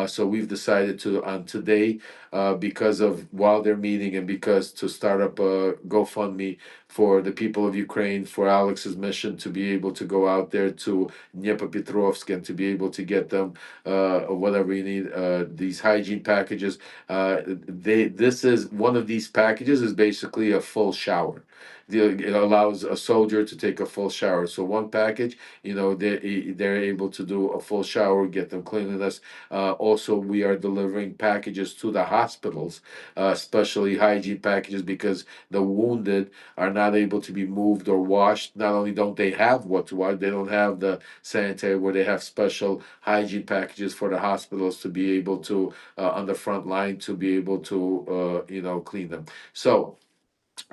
So we've decided decided to on today, because of while they're meeting, and because to start up a GoFundMe for the people of Ukraine, for Alex's mission to be able to go out there to Dnipropetrovsk and to be able to get them whatever you need, these hygiene packages. This is one of these packages is basically a full shower. It allows a soldier to take a full shower. So one package, they're able to do a full shower, get them cleanliness. Also, we are delivering packages to the hospitals, especially hygiene packages, because the wounded are not able to be moved or washed. Not only don't they have what to wash, they don't have the sanitary where they have special hygiene packages for the hospitals to be able to, on the front line, to be able to clean them. So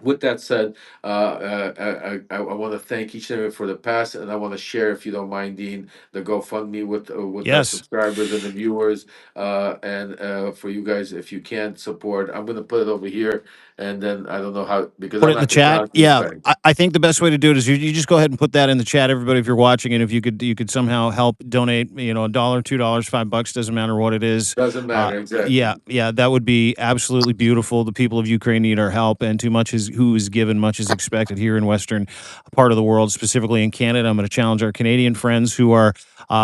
with that said, I want to thank each and every for the past, and I want to share, if you don't mind, Dean, the GoFundMe with the Yes. subscribers and the viewers, and for you guys, if you can support, I'm going to put it over here, and then I don't know how, because Put I'm it in the not chat. technologically Yeah, inclined. I think the best way to do it is you just go ahead and put that in the chat, everybody, if you're watching, and if you could somehow help donate, a dollar, $2, $5, doesn't matter what it is. Doesn't matter Yeah, exactly. yeah, that would be absolutely beautiful. The people of Ukraine need our help, and too much is who is given, much is expected here in Western part of the world, specifically in Canada. I'm going to challenge our Canadian friends who are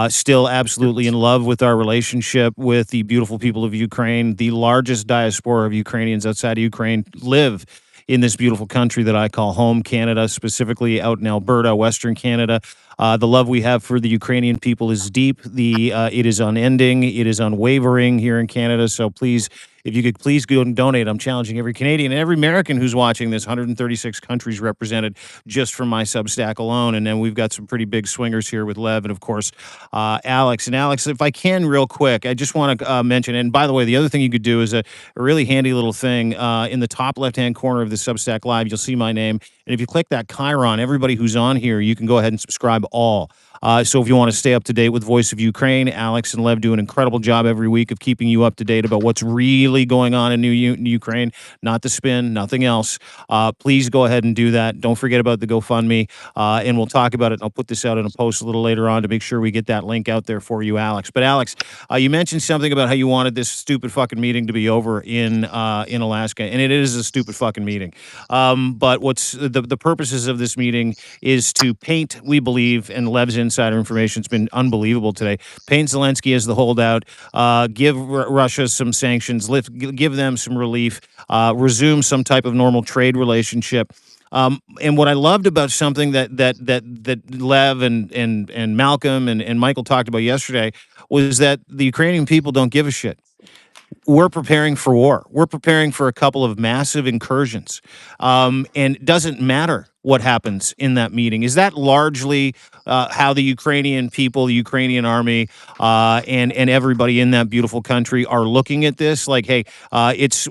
still absolutely in love with our relationship with the beautiful people of Ukraine. The largest diaspora of Ukrainians outside of Ukraine live in this beautiful country that I call home, Canada, specifically out in Alberta, Western Canada. The love we have for the Ukrainian people is deep. It is unending. It is unwavering here in Canada. So please, if you could please go and donate. I'm challenging every Canadian and every American who's watching this. 136 countries represented just from my Substack alone, and then we've got some pretty big swingers here with Lev and of course Alex. And Alex, if I can, real quick, I just want to mention. And by the way, the other thing you could do is a really handy little thing in the top left-hand corner of the Substack Live. You'll see my name, and if you click that Chiron, everybody who's on here, you can go ahead and subscribe all. So if you want to stay up to date with Voice of Ukraine, Alex and Lev do an incredible job every week of keeping you up to date about what's really going on in Ukraine, not the spin, nothing else. Please go ahead and do that. Don't forget about the GoFundMe, and we'll talk about it. And I'll put this out in a post a little later on to make sure we get that link out there for you, Alex. But Alex, you mentioned something about how you wanted this stupid fucking meeting to be over in Alaska, and it is a stupid fucking meeting. But what's the purposes of this meeting is to paint, we believe, and Lev's insider information has been unbelievable today. Paint Zelensky as the holdout, give Russia some sanctions, give them some relief, resume some type of normal trade relationship. And what I loved about something that Lev and Malcolm and Michael talked about yesterday was that the Ukrainian people don't give a shit. We're preparing for war. We're preparing for a couple of massive incursions, and it doesn't matter what happens in that meeting. Is that largely how the Ukrainian people, the Ukrainian army, and everybody in that beautiful country are looking at this? Like, hey,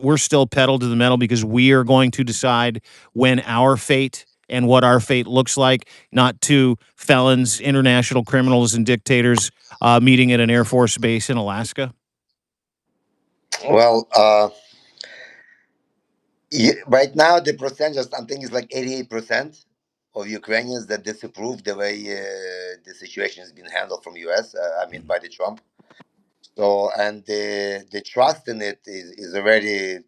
we're still pedal to the metal because we are going to decide when our fate and what our fate looks like, not two felons, international criminals, and dictators meeting at an Air Force base in Alaska. Well, right now the percentage I think is like 88% of Ukrainians that disapprove the way the situation has been handled from US. I mean, by the Trump. So, and the trust in it is already,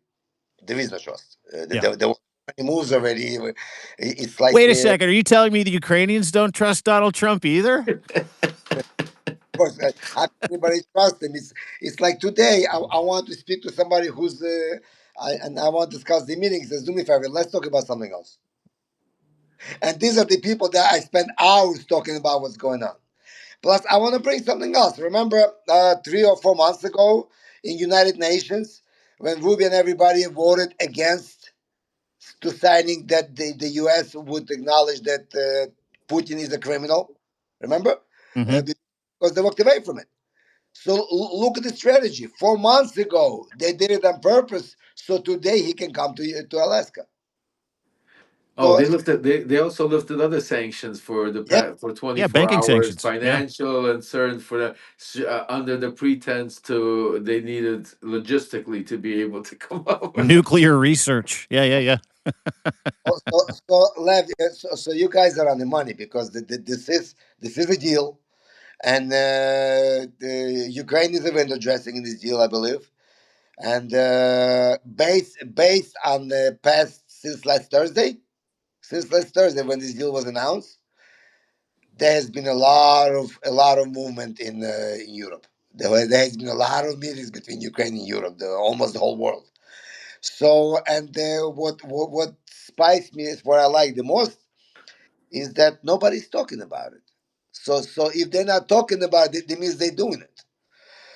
there is no trust. Yeah. The moves already. It's like Wait a second. Are you telling me the Ukrainians don't trust Donald Trump either? of course, how can anybody trust him? It's like today. I want to speak to somebody who's and I want to discuss the meeting. He says, "Do me a favor. Let's talk about something else." And these are the people that I spend hours talking about what's going on. Plus, I want to bring something else. Remember, 3 or 4 months ago in United Nations, when Ruby and everybody voted against to signing that the U.S. would acknowledge that Putin is a criminal. Remember, Mm-hmm. because they walked away from it. So look at the strategy. 4 months ago, they did it on purpose, so today he can come to Alaska. Oh, So they also lifted other sanctions for yeah, for Yeah, 24 banking hours, sanctions. Yeah. financial and certain for under the pretense to they needed logistically to be able to come over. Nuclear research. Yeah, yeah, yeah. Lev, so you guys are on the money because this is a deal, and the Ukraine is a window dressing in this deal, I believe. And based on the past since last Thursday when this deal was announced, there has been a lot of movement in Europe. There has been a lot of meetings between Ukraine and Europe, almost the whole world. So, and what spikes me is what I like the most is that nobody's talking about it. So if they're not talking about it, that means they're doing it.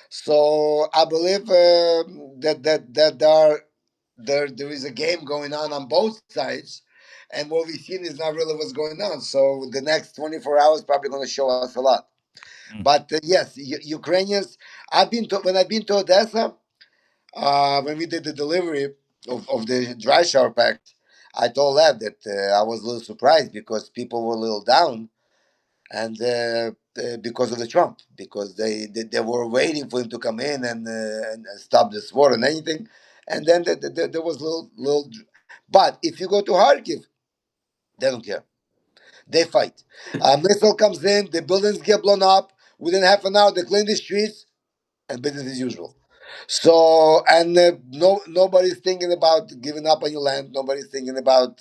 So I believe that there is a game going on both sides, and what we've seen is not really what's going on. So the next 24 hours probably going to show us a lot. Mm. But yes, Ukrainians. When I've been to Odessa, when we did the delivery of the dry shower packs, I told Lev that I was a little surprised because people were a little down, and because of the Trump, because they were waiting for him to come in and stop this war and anything, and then there was little. But if you go to Kharkiv, they don't care. They fight. A missile comes in, the buildings get blown up. Within half an hour, they clean the streets and business as usual. So, and nobody's thinking about giving up on your land. Nobody's thinking about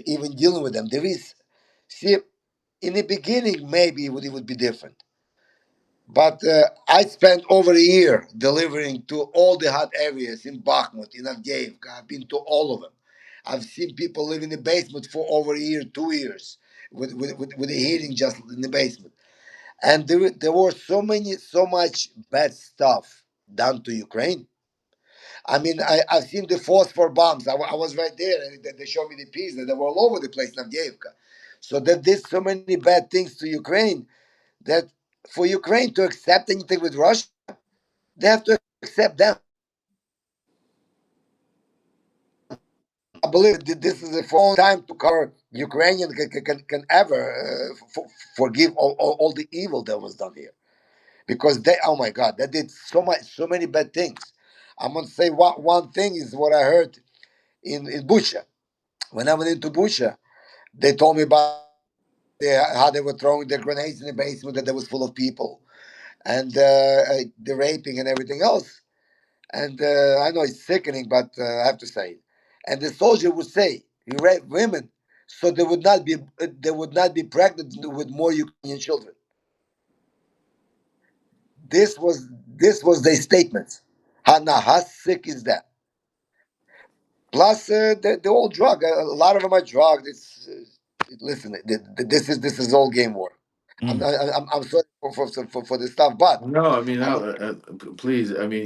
even dealing with them. There is, see, in the beginning, maybe it would be different. But I spent over a year delivering to all the hot areas in Bakhmut, in Avdiivka. I've been to all of them. I've seen people live in the basement for over a year, 2 years, with the heating just in the basement. And there were so much bad stuff done to Ukraine. I mean, I've seen the phosphor bombs. I was right there, and they showed me the piece that they were all over the place in Avdiivka. So they did so many bad things to Ukraine that for Ukraine to accept anything with Russia, they have to accept them. I believe that this is the first time to cover Ukrainian can ever forgive all the evil that was done here, because they, oh my God, they did so many bad things. I'm gonna say one thing is what I heard in Bucha. When I went into Bucha, they told me about how they were throwing their grenades in the basement that was full of people, and the raping and everything else. And I know it's sickening, but I have to say it. And the soldier would say he raped women, so they would not be pregnant with more Ukrainian children. This was their statement. How sick is that? Plus, they're all drug. A lot of them are drugged. Listen. This is all game war. I'm Mm. I'm sorry for this stuff, but No, I mean, I'm Al, please. I mean,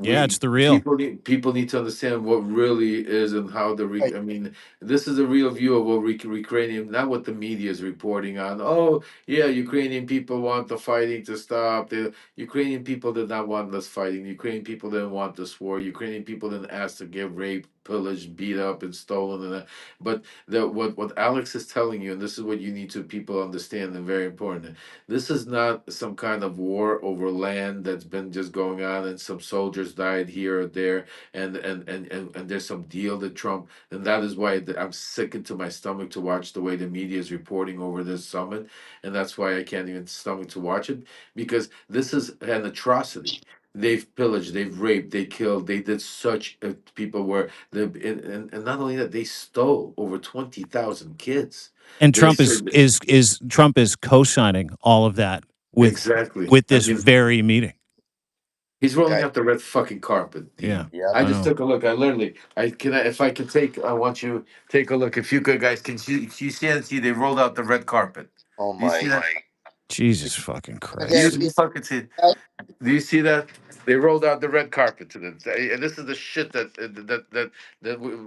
Yeah, it's we the real. people need to understand what really is and how right. I mean, this is a real view of what Ukrainian, not what the media is reporting on. Oh, yeah, Ukrainian people want the fighting to stop. The Ukrainian people did not want this fighting. The Ukrainian people didn't want this war. Ukrainian people didn't ask to get raped, pillaged, beat up, and stolen. And but what Alex is telling you, and this is what you need to people understand, and very important. This is not some kind of war over land that's been just going on, and some soldiers died here or there, and there's some deal that Trump, and that is why I'm sick into my stomach to watch the way the media is reporting over this summit, and that's why I can't even stomach to watch it, because this is an atrocity. They've pillaged, they've raped, they killed, they did such people were the and not only that, they stole over 20,000 kids. And They Trump is said is Trump is co-signing all of that exactly. with I this mean, very meeting. he's rolling Okay. out the red fucking carpet, Yeah, Dean. Yep. I I just know. took a look. I literally, if I can take, I want you take a look. If you could, guys, can you see and see they rolled out the red carpet? Oh Do you see my. that? Jesus fucking Okay. Christ. You fucking see? Do you see that? They rolled out the red carpet to them, and this is the shit that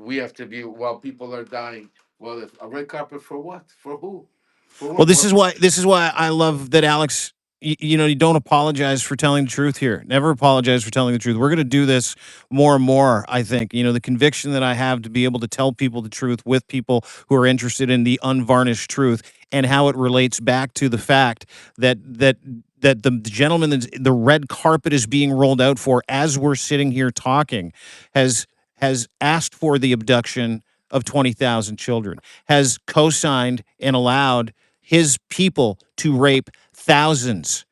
we have to be while people are dying. Well, if a red carpet for what? For who? For Well, what? What? this is why I love that Alex. You know, you don't apologize for telling the truth here. Never apologize for telling the truth. We're going to do this more and more. I think you know the conviction that I have to be able to tell people the truth with people who are interested in the unvarnished truth and how it relates back to the fact that the gentleman that the red carpet is being rolled out for as we're sitting here talking has asked for the abduction of 20,000 children, has co-signed and allowed his people to rape thousands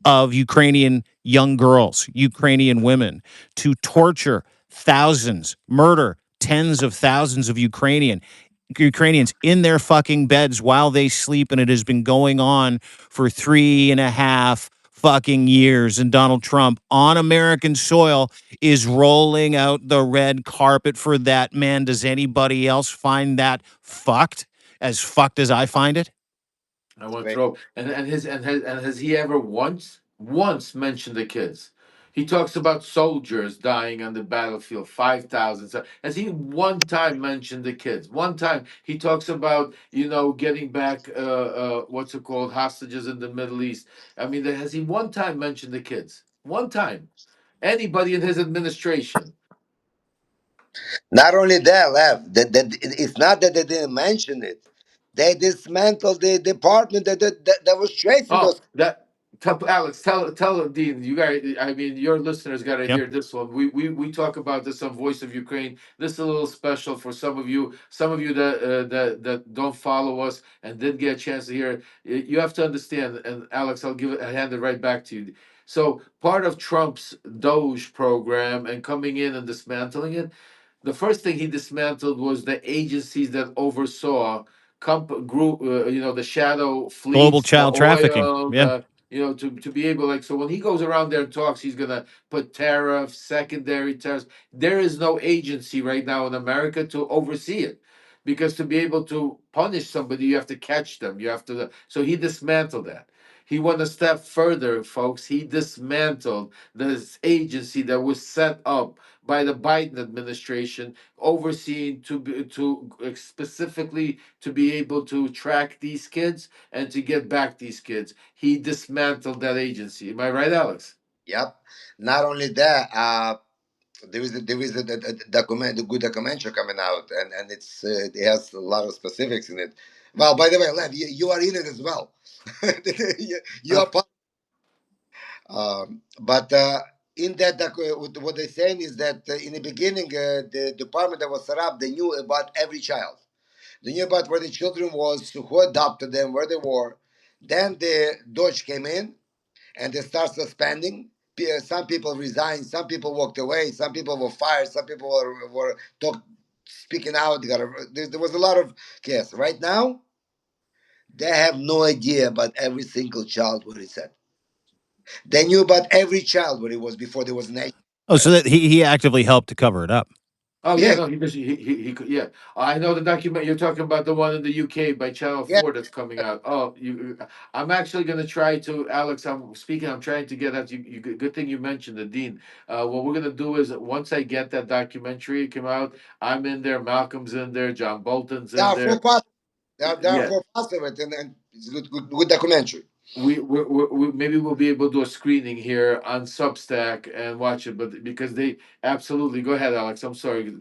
of Ukrainian young girls, Ukrainian women, to torture thousands, murder tens of thousands of Ukrainians in their fucking beds while they sleep, and it has been going on for 3.5 fucking years. And Donald Trump on American soil is rolling out the red carpet for that man. Does anybody else find that fucked as I find it? I want to Great. throw and has he ever once mentioned the kids? He talks about soldiers dying on the battlefield, 5,000. So has he one time mentioned the kids? One time he talks about getting back what's it called, hostages in the Middle East. I mean, has he one time mentioned the kids? One time? Anybody in his administration? Not only that, Lev, it's not that they didn't mention it. They dismantled the department that was tracing Oh, those. Alex, tell Dean. You guys, I mean, your listeners got to Yeah. hear this one. We talk about this on Voice of Ukraine. This is a little special for some of you. Some of you that don't follow us and didn't get a chance to hear it. You have to understand. And Alex, I hand it right back to you. So part of Trump's Doge program and coming in and dismantling it, the first thing he dismantled was the agencies that oversaw group, the shadow Global fleets, the child trafficking. oil, Yeah. to be able, like, so when he goes around there and talks, he's gonna put tariffs, secondary tariffs. There is no agency right now in America to oversee it, because to be able to punish somebody, you have to catch them. You have to. So he dismantled that. He went a step further, folks. He dismantled this agency that was set up by the Biden administration, overseeing to specifically to be able to track these kids and to get back these kids. He dismantled that agency. Am I right, Alex? Yep. Not only that, a good documentary coming out, and it has a lot of specifics in it. Well, by the way, Lev, you are in it as well. You are part. But in that, what they're saying is that in the beginning, the department that was set up, they knew about every child. They knew about where the children was, who adopted them, where they were. Then the Dodge came in and they start suspending. Some people resigned, some people walked away, some people were fired, some people were speaking out. There was a lot of chaos. Right now, they have no idea about every single child where it's at. They knew about every child where it was before there was a nation. Oh, so that he actively helped to cover it up. Oh yeah, Yeah, no, he could, yeah. I know the document you're talking about, the one in the UK by Channel yeah. 4 that's coming out. Oh, I'm actually going to try to, Alex. I'm trying to get that. Good thing you mentioned the Dean. What we're going to do is once I get that documentary come out, I'm in there. Malcolm's in there. John Bolton's There in are there. four parts. There are Yeah, four parts of it, and it's good documentary. maybe we'll be able to do a screening here on Substack and watch it. But because they absolutely go ahead, Alex. I'm sorry.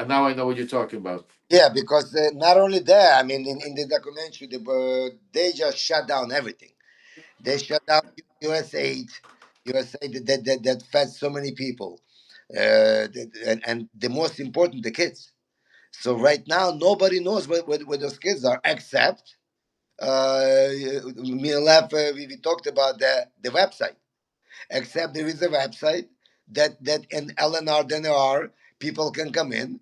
Now I know what you're talking about. Yeah, because not only that, I mean, in the documentary, they just shut down everything. They shut down USAID, USAID that fed so many people, and the most important, the kids. So right now, nobody knows where those kids are, except me and Lev, we talked about the website. Except there is a website that in LNR, DNR, people can come in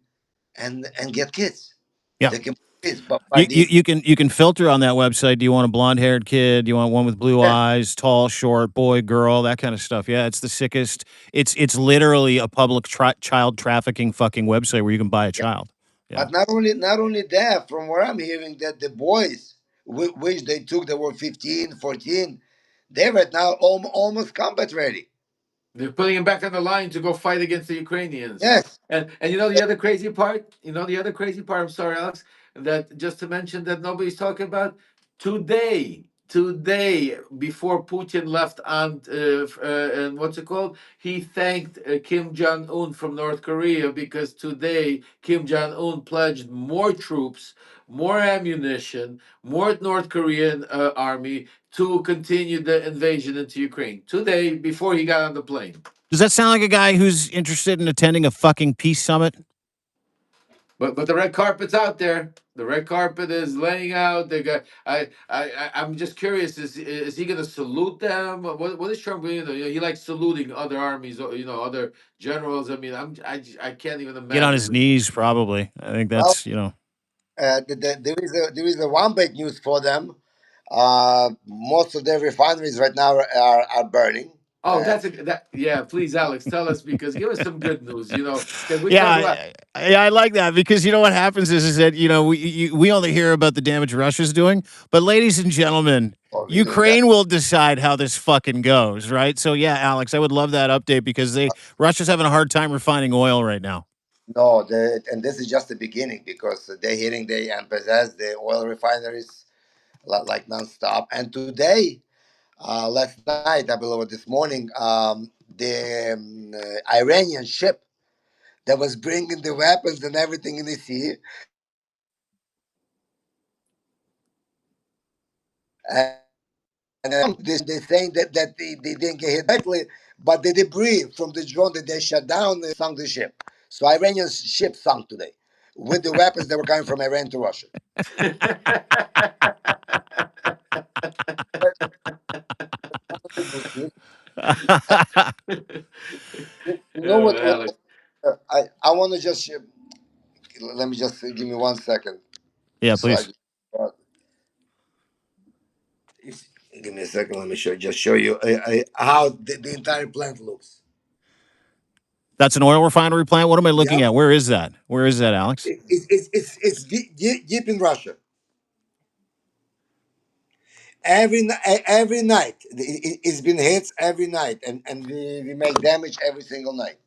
and get kids. Yeah. They can put kids, but by You this, you can filter on that website. Do you want a blonde haired kid? Do you want one with blue yeah, eyes, tall, short, boy, girl, that kind of stuff? Yeah, it's the sickest. It's literally a public child trafficking fucking website where you can buy a yeah. child. Yeah. But not only that, from what I'm hearing, that the boys, which they took, they were 15, 14, they were now almost combat ready. They're putting him back on the line to go fight against the Ukrainians. Yes, And you know the other crazy part? You know the other crazy part, I'm sorry, Alex, that just to mention that nobody's talking about today before Putin left on and what's it called? He thanked Kim Jong Un from North Korea because today Kim Jong Un pledged more troops, more ammunition, more North Korean army to continue the invasion into Ukraine today before he got on the plane. Does that sound like a guy who's interested in attending a fucking peace summit? But the red carpet's out there. The red carpet is laying out. They got. I'm just curious. Is he going to salute them? What is Trump going to do? You know, he likes saluting other armies. You know, other generals. I mean, I can't even Get on his imagine. knees, probably. I think Well, that's, you know. there is a one big news for them. Most of their refineries right now are burning. Oh, that's that. Yeah, please, Alex, tell us because give us some good news. You know, because we Yeah, talk about. I like that because you know what happens is that you know we only hear about the damage Russia's doing, but ladies and gentlemen, Or we do that. Ukraine will decide how this fucking goes, right? So yeah, Alex, I would love that update because Russia's having a hard time refining oil right now. No, and this is just the beginning because they're hitting and possess the oil refineries like nonstop. And today, last night, I believe, or this morning, the Iranian ship that was bringing the weapons and everything in the sea, and they're saying that they didn't get hit directly, but the debris from the drone that they shut down sunk the ship. So Iranian ship sunk today with the weapons that were coming from Iran to Russia. But one of the good news. Uh, you know Oh, what? Alex. I want to just let me just give me 1 second. Yeah, So I please. just, uh, if, give me a second. Let me show you how the entire plant looks. That's an oil refinery plant. What am I looking Yep, at? Where is that? Where is that, Alex? it's deep in Russia. Every night it's been hits every night, and we make damage every single night.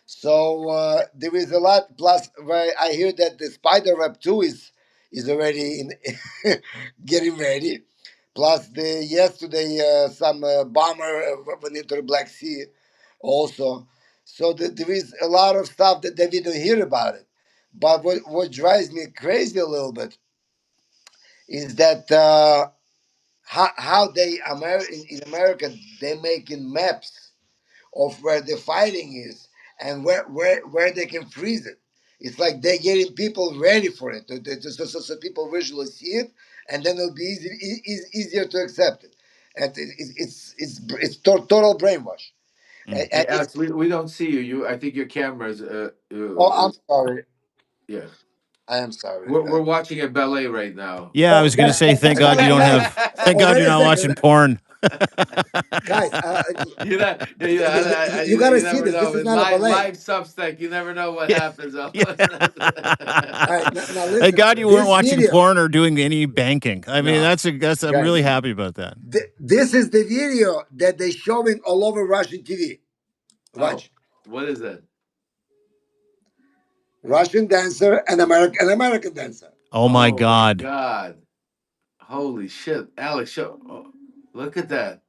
So there is a lot. Plus, where I hear that the Spider Web 2 is already in getting ready. Plus, the yesterday some bomber went into the Black Sea, also. So there is a lot of stuff that we don't hear about it. But what drives me crazy a little bit is that how they in America they making maps of where the fighting is and where they can freeze it. It's like they're getting people ready for it, so people visually see it, and then it'll be easier to accept it. And total brainwash. Mm. Hey, It's, Alex, we don't see you. I think your camera's. oh, I'm sorry. Yeah. I am sorry. We're watching a ballet right now. Yeah, I Oh, was going to say, thank God you don't guys, have. Thank oh, God wait you're a not watching second, porn. guys. You You gotta you see never this. know. This is With not a ballet. live Substack, you never know what Yeah, happens. yeah. All right, now Thank listen. God you weren't This watching video, porn or doing any banking. I mean, No. that's. I'm guys. really happy about that. This is the video that they're showing all over Russian TV. Oh, Watch. what is that? Russian dancer and American dancer. Oh my Oh my God. God! Holy shit, Alex! Show. Oh, look at that.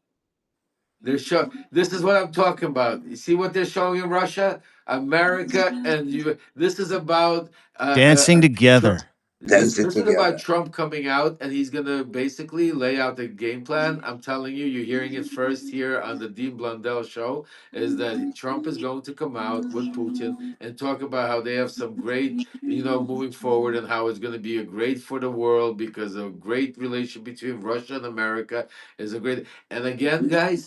They're show. This is what I'm talking about. You see what they're showing in Russia, America, and you. This is about Dancing Trump. together. Dancing This is about together. Trump coming out, and he's gonna basically lay out the game plan. I'm telling you, you're hearing it first here on the Dean Blundell show. Is that Trump is going to come out with Putin and talk about how they have some great, moving forward, and how it's going to be a great for the world because a great relation between Russia and America is a great. And again, guys,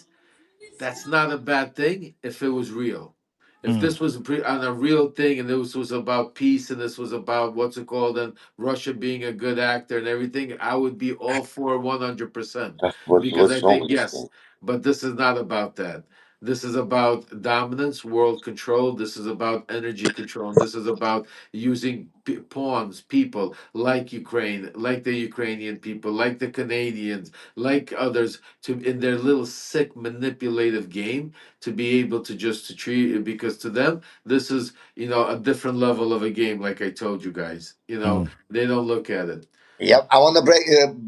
that's not a bad thing if it was real. If Mm, this was on a real thing and this was about peace and this was about what's it called and Russia being a good actor and everything, I would be all for 100% That's because I what's wrong think with this yes, thing. but this is not about that. This is about dominance, world control. This is about energy control. And this is about using pawns, people like Ukraine, like the Ukrainian people, like the Canadians, like others, to in their little sick manipulative game to be able to just to treat it because to them this is a different level of a game like I told you guys mm. they don't look at it. Yep. I want to break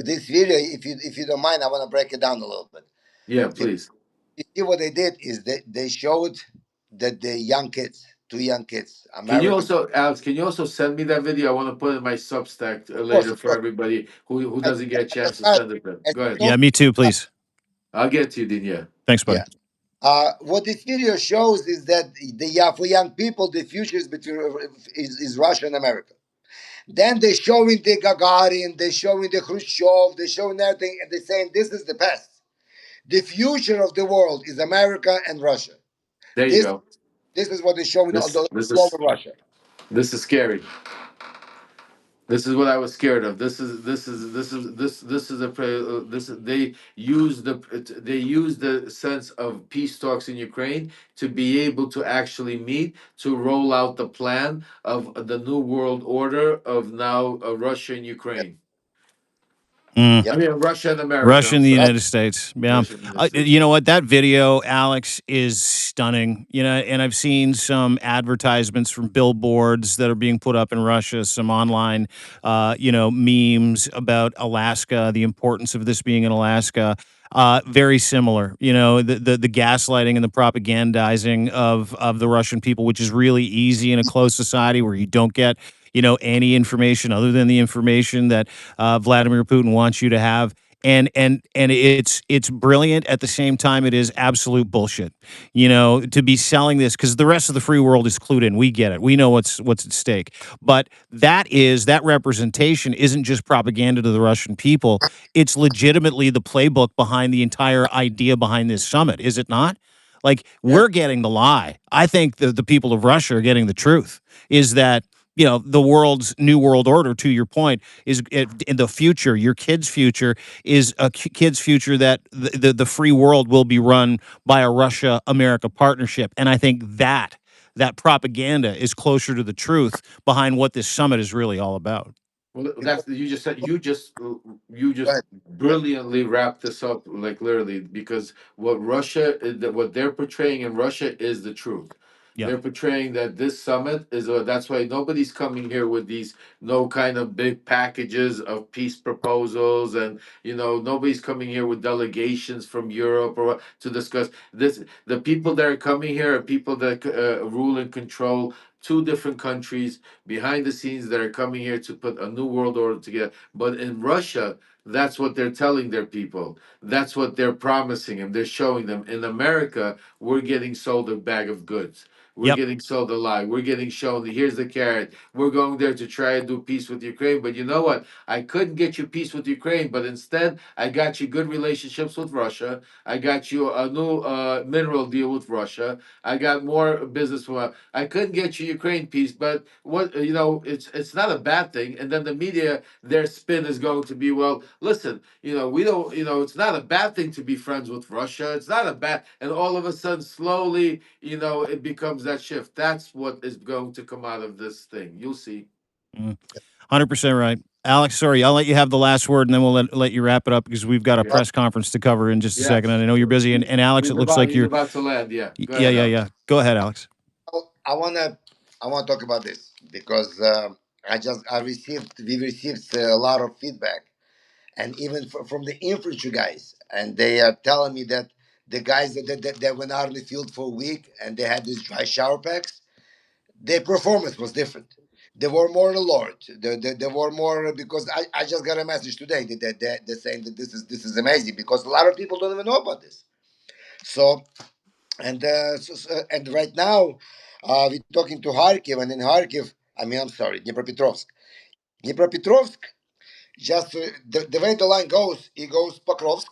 this video. If you don't mind, I want to break it down a little bit. Yeah, Because please. you see what they did is they showed that the young kids, two young kids, Can you American. also, Alex, can you also send me that video? I want to put it in my Substack later Of for course. everybody who I, doesn't get a I just chance to started. send it to. As Go you ahead. told Yeah, me too, me, please. I'll get to you, Dean. Yeah. Thanks, buddy. yeah. What this video shows is that for young people, the future is between is Russia and America. Then they're showing the Gagarin, they're showing the Khrushchev, they're showing everything, and they're saying this is the past. The future of the world is America and Russia. There you This go. this is what they're showing This this all over is Russia. this is scary. This is what I was scared of. This is a this they use the sense of peace talks in Ukraine to be able to actually meet to roll out the plan of the new world order of now Russia and Yep. Ukraine. Mm. I Yep. mean Russia and America. Russia I'm and the sorry, Right. United States. Yeah. Russia and the United You States. know what? That video, Alex, is stunning. You know, and I've seen some advertisements from billboards that are being put up in Russia, some online, memes about Alaska, the importance of this being in Alaska. Very similar, the gaslighting and the propagandizing of the Russian people, which is really easy in a closed society where you don't get, any information other than the information that Vladimir Putin wants you to have. And it's brilliant. At the same time, it is absolute bullshit. To be selling this, because the rest of the free world is clued in. We get it. We know what's at stake. But that representation isn't just propaganda to the Russian people. It's legitimately the playbook behind the entire idea behind this summit, is it not? Like, Yeah. we're getting the lie. I think the people of Russia are getting the truth. Is that, the world's new world order, to your point, is in the future, your kid's future is a kid's future that the free world will be run by a Russia America partnership. And I think that propaganda is closer to the truth behind what this summit is really all about. Well, You know, that's you just said you go just ahead. Go ahead. brilliantly wrapped this up, like literally, because what they're portraying in Russia is the truth. Yep. They're portraying that this summit is that's why nobody's coming here with these no kind of big packages of peace proposals, and nobody's coming here with delegations from Europe or to discuss this. The people that are coming here are people that rule and control two different countries behind the scenes that are coming here to put a new world order together. But in Russia, that's what they're telling their people. That's what they're promising them. They're showing them. In America, we're getting sold a bag of goods. We're Yep. getting sold a lie. We're getting shown that here's the carrot. We're going there to try and do peace with Ukraine. But you know what? I couldn't get you peace with Ukraine, but instead I got you good relationships with Russia. I got you a new mineral deal with Russia. I got more business from. I couldn't get you Ukraine peace, but what it's not a bad thing. And then the media, their spin is going to be, well, listen, we don't, it's not a bad thing to be friends with Russia. It's not a bad, and all of a sudden, slowly, it becomes that shift. That's what is going to come out of this thing. You'll see. 100% right. Alex, sorry, I'll let you have the last word, and then we'll let you wrap it up because we've got a Yeah. press conference to cover in just a second. And Yes. I know you're busy. And Alex, it looks like He's you're, about to land. Yeah. Go yeah, ahead, yeah, yeah. Alex. Go ahead, Alex. I wanna talk about this because we received a lot of feedback, and even from the infantry guys, and they are telling me that the guys that went out in the field for a week and they had these dry shower packs, their performance was different. They were more alert. They were more, because I just got a message today that they're saying that this is amazing because a lot of people don't even know about this. So and right now, we're talking to Kharkiv, and in Kharkiv, I mean, I'm sorry, Dnipropetrovsk. Dnipropetrovsk, just the way the line goes, it goes Pokrovsk,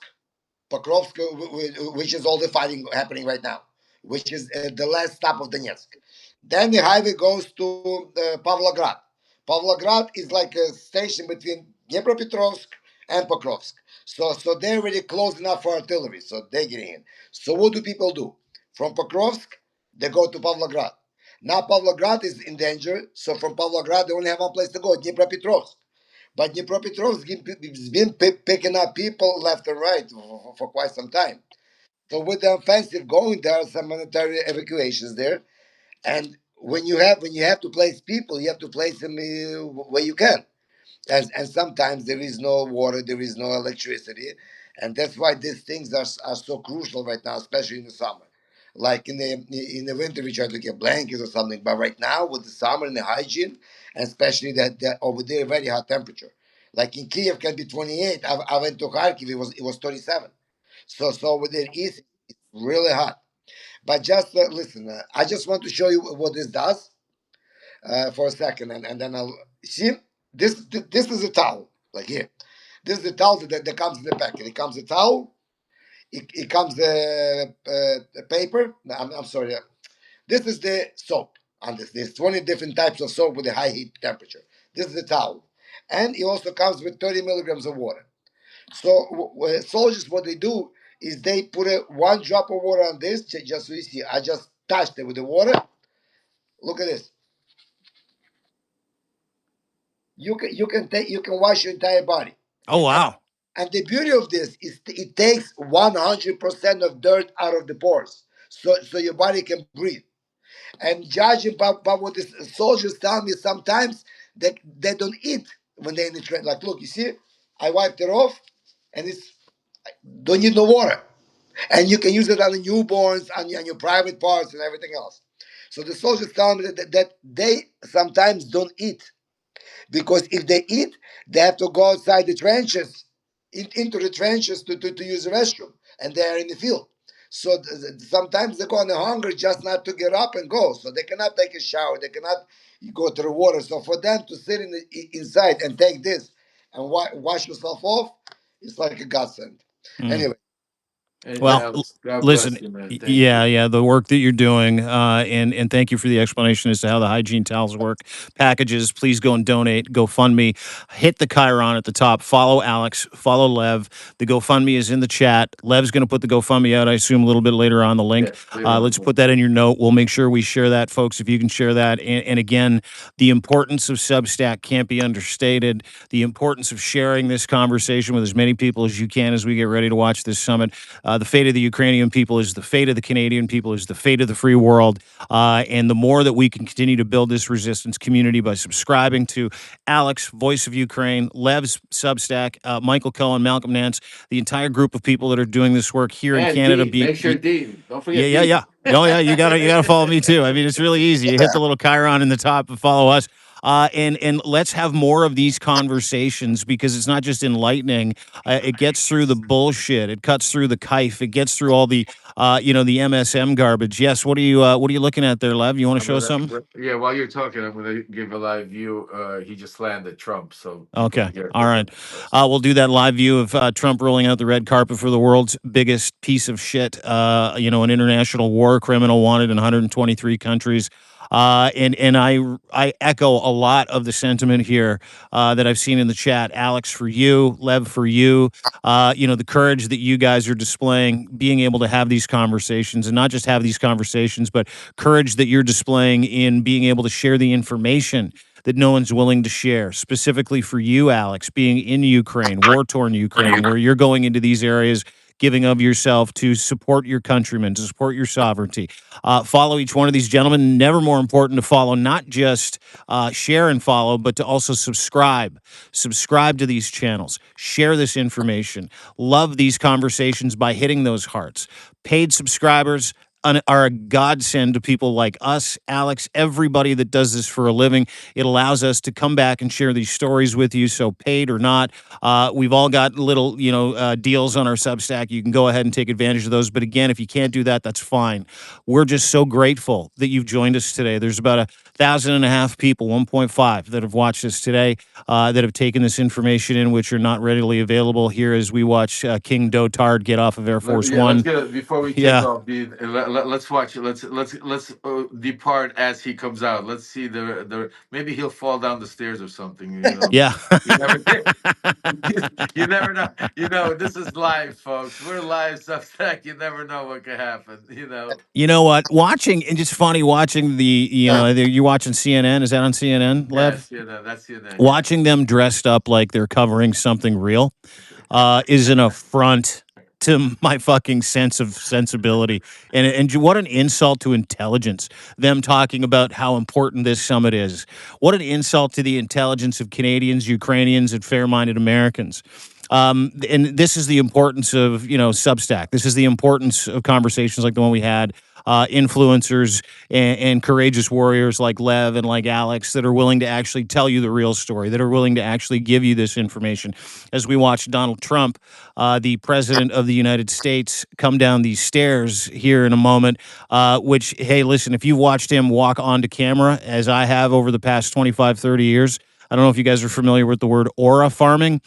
which is all the fighting happening right now, which is the last stop of Donetsk. Then the highway goes to Pavlograd. Pavlograd is like a station between Dnipropetrovsk and Pokrovsk. So they're really close enough for artillery, so they're getting in. So what do people do? From Pokrovsk, they go to Pavlograd. Now Pavlograd is in danger, so from Pavlograd they only have one place to go, Dnipropetrovsk. But Dnipropetrovsk has been picking up people left and right for quite some time. So with the offensive going, there are some military evacuations there. And when you have to place people, you have to place them where you can. And sometimes there is no water, there is no electricity, and that's why these things are so crucial right now, especially in the summer. Like in the winter, we try to get blankets or something, but right now with the summer and the hygiene, and especially that over there very hot temperature. Like in Kiev can be 28. I went to Kharkiv, it was 37. So over there east, it's really hot. But just listen, I just want to show you what this does for a second, and then I'll see. This is a towel, like here. This is the towel that comes in the packet. It comes a towel. It comes paper. No, I'm sorry. This is the soap. And there's 20 different types of soap with a high heat temperature. This is the towel, and it also comes with 30 milligrams of water. So soldiers, what they do is they put one drop of water on this. Just so you see, I just touched it with the water. Look at this. You can wash your entire body. Oh, And wow. and the beauty of this is it takes 100% of dirt out of the pores, so your body can breathe. And judging by what the soldiers tell me, sometimes they don't eat when they're in the train. Like, look, you see, I wiped it off, and it's don't need no water, and you can use it on the newborns, on your private parts, and everything else. So the soldiers tell me that they sometimes don't eat because if they eat, they have to go outside the trenches, into the trenches to use the restroom, and they are in the field. So sometimes they go on a hunger just not to get up and go. So they cannot take a shower, they cannot go to the water. So for them to sit inside and take this and wash yourself off, it's like a godsend. Mm. Anyway, Hey, Well, Alex, God listen, bless you, man. Thank yeah, you. yeah, the work that you're doing, and thank you for the explanation as to how the hygiene towels work. Packages, please go and donate. GoFundMe, hit the Chiron at the top. Follow Alex, follow Lev. The GoFundMe is in the chat. Lev's going to put the GoFundMe out, I assume, a little bit later on the link. Yeah, later on. Let's put that in your note. We'll make sure we share that, folks, if you can share that. And again, the importance of Substack can't be understated. The importance of sharing this conversation with as many people as you can as we get ready to watch this summit. The fate of the Ukrainian people is the fate of the Canadian people, is the fate of the free world. And the more that we can continue to build this resistance community by subscribing to Alex, Voice of Ukraine, Lev's Substack, Michael Cohen, Malcolm Nance, the entire group of people that are doing this work here in And Canada. Dean, make sure Dean. Don't Yeah, forget yeah, Dean. yeah. Oh, yeah. You gotta follow me too. I mean, it's really easy. You hit the little Chiron in the top and follow us. And let's have more of these conversations because it's not just enlightening. It gets through the bullshit. It cuts through the kife. It gets through all the the MSM garbage. Yes. What are you looking at there, Lev? You want to I'm show us something? yeah. While you're talking, I'm gonna give a live view. He just landed Trump, so people Okay. can get All the right. first. We'll do that live view of Trump rolling out the red carpet for the world's biggest piece of shit. An international war criminal wanted in 123 countries. And I echo a lot of the sentiment here that I've seen in the chat. Alex, for you, Lev, for you. The courage that you guys are displaying, being able to have these conversations, and not just have these conversations, but courage that you're displaying in being able to share the information that no one's willing to share. Specifically for you, Alex, being in Ukraine, war-torn Ukraine, where you're going into these areas, giving of yourself to support your countrymen, to support your sovereignty. Follow each one of these gentlemen. Never more important to follow, not just share and follow, but to also subscribe. Subscribe to these channels. Share this information. Love these conversations by hitting those hearts. Paid subscribers are a godsend to people like us, Alex, everybody that does this for a living. It allows us to come back and share these stories with you. So paid or not, we've all got little, deals on our Substack. You can go ahead and take advantage of those. But again, if you can't do that, that's fine. We're just so grateful that you've joined us today. There's about 1,500 people, 1.5, that have watched us today, that have taken this information in, which are not readily available here as we watch King Dotard get off of Air Force Yeah, let's One. get it before we take Yeah. off. Dean, let's watch it. Let's depart as he comes out. Let's see the maybe he'll fall down the stairs or something. Yeah. You never you never know. This is live, folks. We're live Substack. You never know what could happen. You know what? Watching, and just funny watching you're watching CNN. Is that on CNN, Lev? Yes, that's CNN. Yeah. Watching them dressed up like they're covering something real is an affront to my fucking sense of sensibility. And what an insult to intelligence, them talking about how important this summit is. What an insult to the intelligence of Canadians, Ukrainians, and fair-minded Americans. And this is the importance of, Substack. This is the importance of conversations like the one we had, influencers and courageous warriors like Lev and like Alex that are willing to actually tell you the real story, that are willing to actually give you this information. As we watch Donald Trump, the president of the United States, come down these stairs here in a moment, which, hey, listen, if you've watched him walk onto camera, as I have over the past 25, 30 years, I don't know if you guys are familiar with the word aura farming.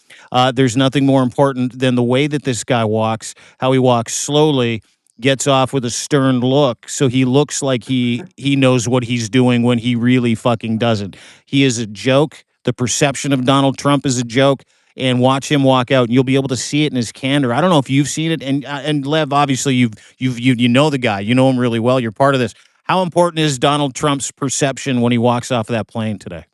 There's nothing more important than the way that this guy walks, how he walks slowly, gets off with a stern look, so he looks like he knows what he's doing when he really fucking doesn't. He is a joke. The perception of Donald Trump is a joke. And watch him walk out, and you'll be able to see it in his candor. I don't know if you've seen it, and Lev, obviously you know the guy, you know him really well. You're part of this. How important is Donald Trump's perception when he walks off of that plane today?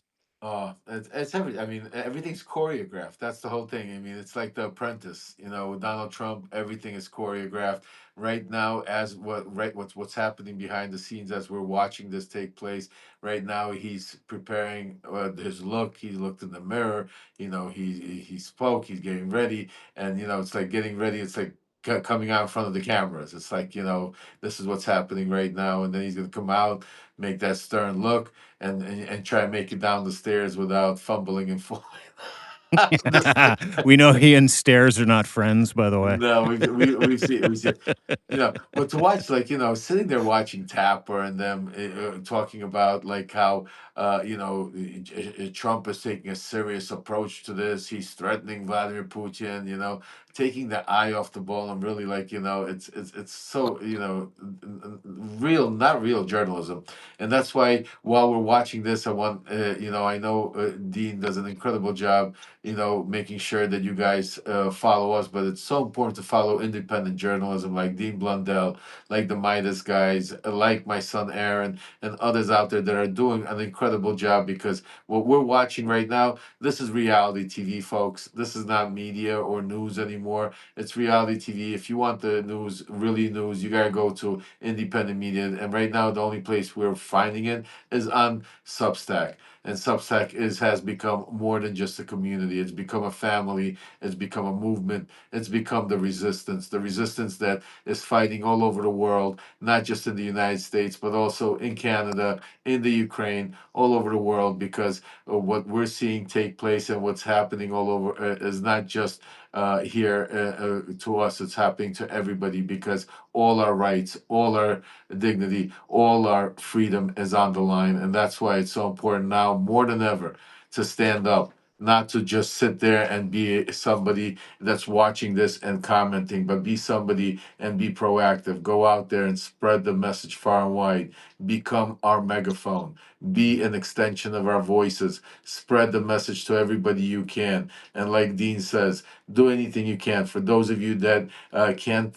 Oh, it's every. I mean, everything's choreographed. That's the whole thing. I mean, it's like The Apprentice. You know, with Donald Trump, everything is choreographed. Right now, as what's happening behind the scenes as we're watching this take place. Right now, he's preparing his look. He looked in the mirror. You know, he spoke. He's getting ready, and you know, it's like getting ready. It's like coming out in front of the cameras. It's like, you know, this is what's happening right now, and then he's gonna come out, make that stern look, and try and make it down the stairs without fumbling and falling. We know he and stairs are not friends, by the way. No, we see, you know, but to watch, like, you know, sitting there watching Tapper and them talking about like how you know, Trump is taking a serious approach to this. He's threatening Vladimir Putin, you know, taking the eye off the ball, and really, like, you know, it's so, you know, real, not real journalism. And that's why while we're watching this, I want you know, I know Dean does an incredible job, you know, making sure that you guys follow us. But it's so important to follow independent journalism like Dean Blundell, like the Midas guys, like my son Aaron, and others out there that are doing an incredible job. Because what we're watching right now, this is reality TV, folks. This is not media or news anymore. It's reality TV. If you want the news, really news, you gotta go to independent media. And right now, the only place we're finding it is on Substack. And Substack has become more than just a community. It's become a family. It's become a movement. It's become the resistance that is fighting all over the world, not just in the United States, but also in Canada, in the Ukraine, all over the world. Because what we're seeing take place and what's happening all over is not just here to us. It's happening to everybody, because all our rights, all our dignity, all our freedom is on the line. And that's why it's so important now more than ever to stand up, not to just sit there and be somebody that's watching this and commenting, but be somebody and be proactive. Go out there and spread the message far and wide. Become our megaphone. Be an extension of our voices. Spread the message to everybody you can. And like Dean says, do anything you can. For those of you that can't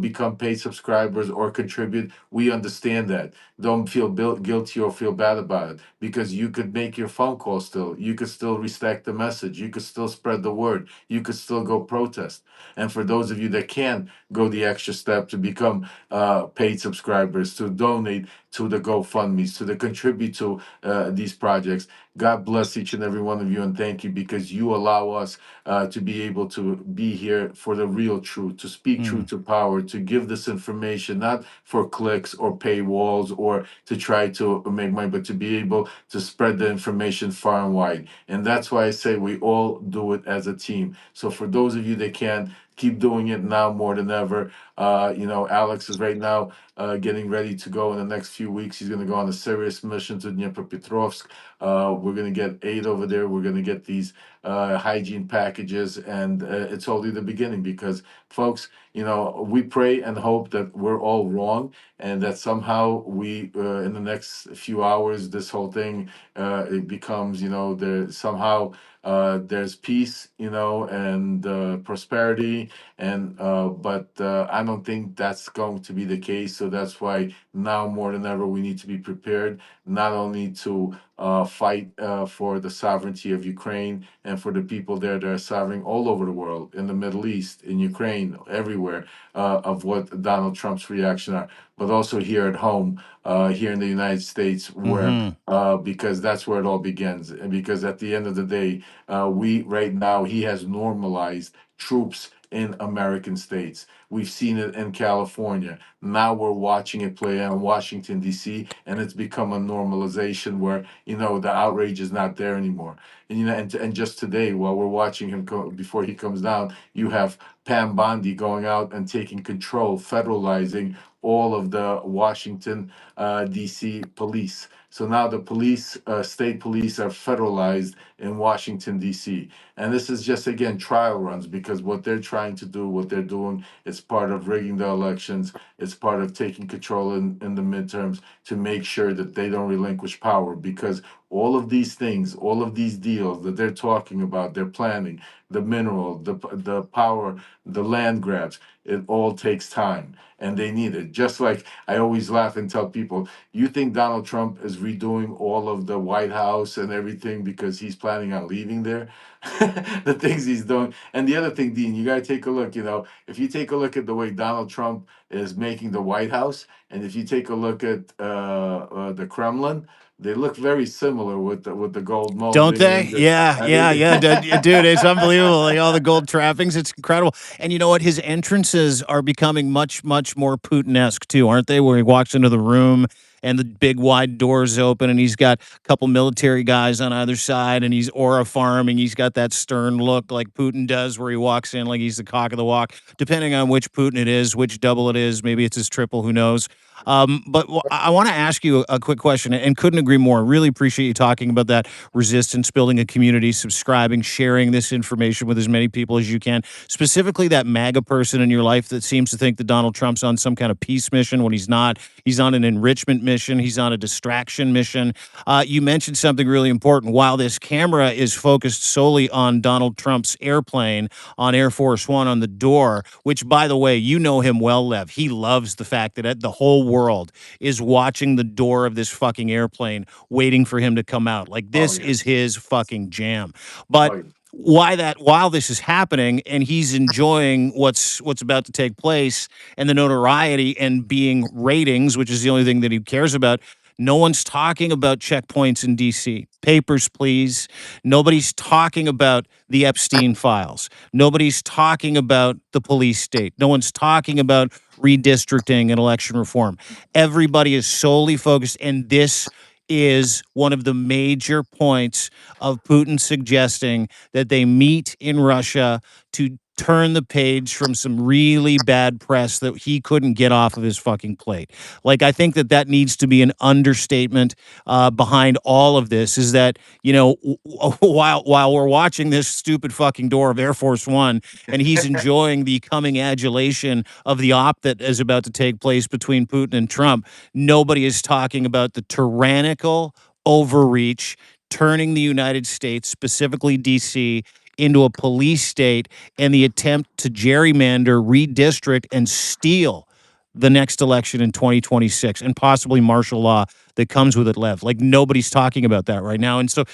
become paid subscribers or contribute, we understand that. Don't feel guilty or feel bad about it, because you could make your phone call still. You could still respect the message. You could still spread the word. You could still go protest. And for those of you that can go the extra step to become paid subscribers, to donate to the GoFundMe's, to the contribute to these projects, God bless each and every one of you, and thank you, because you allow us to be able to be here for the real truth, to speak truth Mm. to power, to give this information, not for clicks or paywalls or to try to make money, but to be able to spread the information far and wide. And that's why I say we all do it as a team. So for those of you that can, keep doing it now more than ever. You know, Alex is right now getting ready to go in the next few weeks. He's going to go on a serious mission to Dnipropetrovsk. We're going to get aid over there. We're going to get these hygiene packages, and it's only the beginning. Because, folks, you know, we pray and hope that we're all wrong, and that somehow we, in the next few hours, this whole thing it becomes, you know, there somehow there's peace, you know, and prosperity, and but I don't think that's going to be the case. So that's why now more than ever we need to be prepared, not only to fight for the sovereignty of Ukraine and for the people there that are suffering all over the world, in the Middle East, in Ukraine, everywhere, of what Donald Trump's reaction are, but also here at home, here in the United States, where Hmm. because that's where it all begins. And because at the end of the day, we right now, he has normalized troops in American states. We've seen it in California. Now we're watching it play out in Washington, D.C., and it's become a normalization where, you know, the outrage is not there anymore. And, you know, and just today, while we're watching him before he comes down, you have Pam Bondi going out and taking control, federalizing all of the Washington, D.C. police. So now the police, state police, are federalized in Washington, D.C. And this is just, again, trial runs, because what they're trying to do, what they're doing, is part of rigging the elections. It's part of taking control in the midterms to make sure that they don't relinquish power, because all of these things, all of these deals that they're talking about, they're planning, the mineral, the power, the land grabs, it all takes time, and they need it. Just like I always laugh and tell people, you think Donald Trump is redoing all of the White House and everything because he's planning on leaving there? The things he's doing. And the other thing, Dean, you got to take a look. If you take a look at the way Donald Trump is making the White House, and if you take a look at the Kremlin, they look very similar with the gold Don't molding they? and Yeah, yeah, yeah, dude, it's unbelievable. Like all the gold trappings, it's incredible. And you know what? His entrances are becoming much, much more Putin-esque too, aren't they? Where he walks into the room and the big wide doors open, and he's got a couple military guys on either side, and he's aura farming. He's got that stern look like Putin does, where he walks in like he's the cock of the walk. Depending on which Putin it is, which double it is, maybe it's his triple. Who knows? I want to ask you a quick question, and couldn't agree more. Really appreciate you talking about that resistance, building a community, subscribing, sharing this information with as many people as you can. Specifically, that MAGA person in your life that seems to think that Donald Trump's on some kind of peace mission when he's not. He's on an enrichment mission. He's on a distraction mission. You mentioned something really important. While this camera is focused solely on Donald Trump's airplane on Air Force One on the door, which, by the way, you know him well, Lev. He loves the fact that the whole world is watching the door of this fucking airplane, waiting for him to come out. Like oh this yeah, is his fucking jam. But oh yeah. while this is happening and he's enjoying what's about to take place and the notoriety and being ratings, which is the only thing that he cares about, no one's talking about checkpoints in DC. Papers, please. Nobody's talking about the Epstein files. Nobody's talking about the police state. No one's talking about redistricting and election reform. Everybody is solely focused, and this is one of the major points of Putin suggesting that they meet in Russia to turn the page from some really bad press that he couldn't get off of his fucking plate. Like, I think that needs to be an understatement behind all of this. Is that, while we're watching this stupid fucking door of Air Force One, and he's enjoying the coming adulation of the op that is about to take place between Putin and Trump, nobody is talking about the tyrannical overreach, turning the United States, specifically DC, into a police state, and the attempt to gerrymander, redistrict, and steal the next election in 2026, and possibly martial law that comes with it, Lev. Like, nobody's talking about that right now. And so,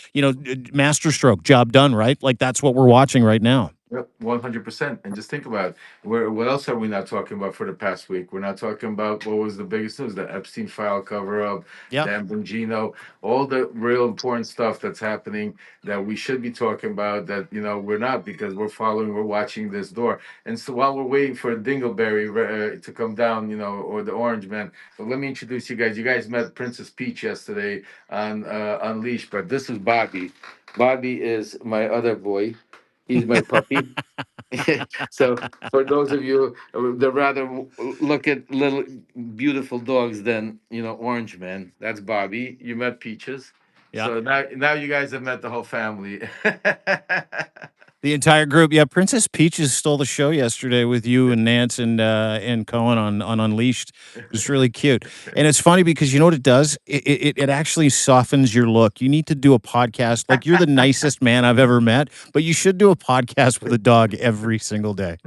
masterstroke, job done, right? Like, that's what we're watching right now. Yep, 100%. And just think about it. What else are we not talking about for the past week? We're not talking about what was the biggest news, the Epstein file cover up, Yeah. Dan Bongino, all the real important stuff that's happening that we should be talking about that, we're not, because we're watching this door. And so while we're waiting for Dingleberry to come down, or the Orange Man, so let me introduce you guys. You guys met Princess Peach yesterday on Unleashed, but this is Bobby. Bobby is my other boy. He's my puppy. So for those of you that rather look at little beautiful dogs than Orange Man, that's Bobby. You met Peaches. Yeah. So now you guys have met the whole family. The entire group. Yeah, Princess Peaches stole the show yesterday with you and Nance and Cohen on Unleashed. It was really cute. And it's funny because you know what it does? It actually softens your look. You need to do a podcast. Like, you're the nicest man I've ever met, but you should do a podcast with a dog every single day.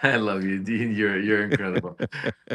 I love you, Dean. You're incredible.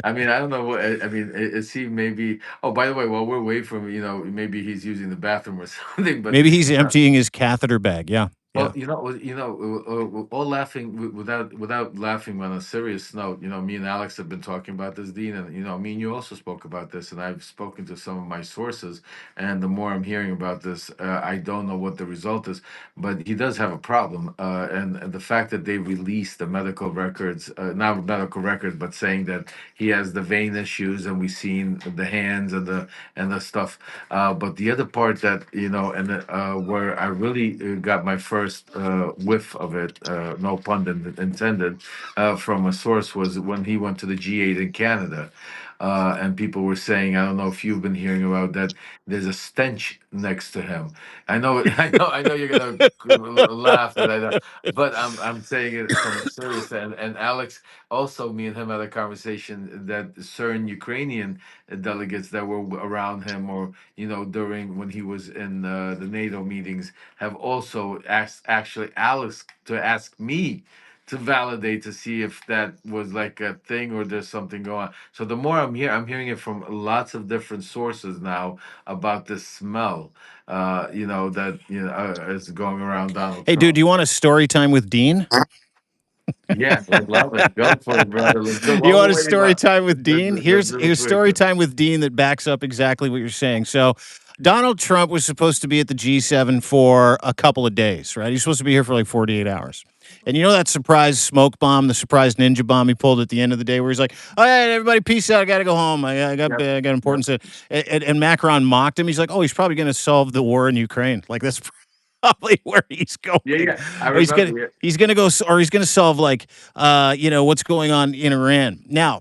I mean, I don't know what I mean. Is he maybe? Oh, by the way, while we're waiting for him, maybe he's using the bathroom or something. But Maybe he's emptying his catheter bag. Yeah. Yeah. well, all laughing without laughing on a serious note. Me and Alex have been talking about this, Dean, and me and you also spoke about this, and I've spoken to some of my sources, and the more I'm hearing about this, I don't know what the result is, but he does have a problem, and the fact that they released the medical records, not medical records, but saying that he has the vein issues, and we've seen the hands and the stuff, but the other part that and where I really got my first first whiff of it, no pun intended, from a source was when he went to the G8 in Canada. And people were saying, I don't know if you've been hearing about that. There's a stench next to him. I know, I know you're gonna laugh that I know, but I'm saying it from a serious and Alex also, me and him had a conversation that certain Ukrainian delegates that were around him, or during when he was in the NATO meetings, have also asked actually Alex to ask me to validate to see if that was like a thing or there's something going on. So the more I'm hearing it from lots of different sources now about this smell, that is going around Donald Hey, dude, do Trump. you want a story time with Dean? Yeah, I love it. Go for it, brother. Let's go. You While want a we're waiting story on, time with Dean? let's Here's do it here's quick. story time with Dean that backs up exactly what you're saying. So, Donald Trump was supposed to be at the G7 for a couple of days, right? He's supposed to be here for like 48 hours. And you know that surprise smoke bomb, the surprise ninja bomb he pulled at the end of the day, where he's like, "All right, everybody, peace out. I got to go home. Yep. I got Yep. important stuff." And Macron mocked him. He's like, "Oh, he's probably going to solve the war in Ukraine. Like that's probably where he's Yeah, going. yeah. I Or remember. Yeah. he's gonna go, or he's gonna solve like what's going on in Iran now."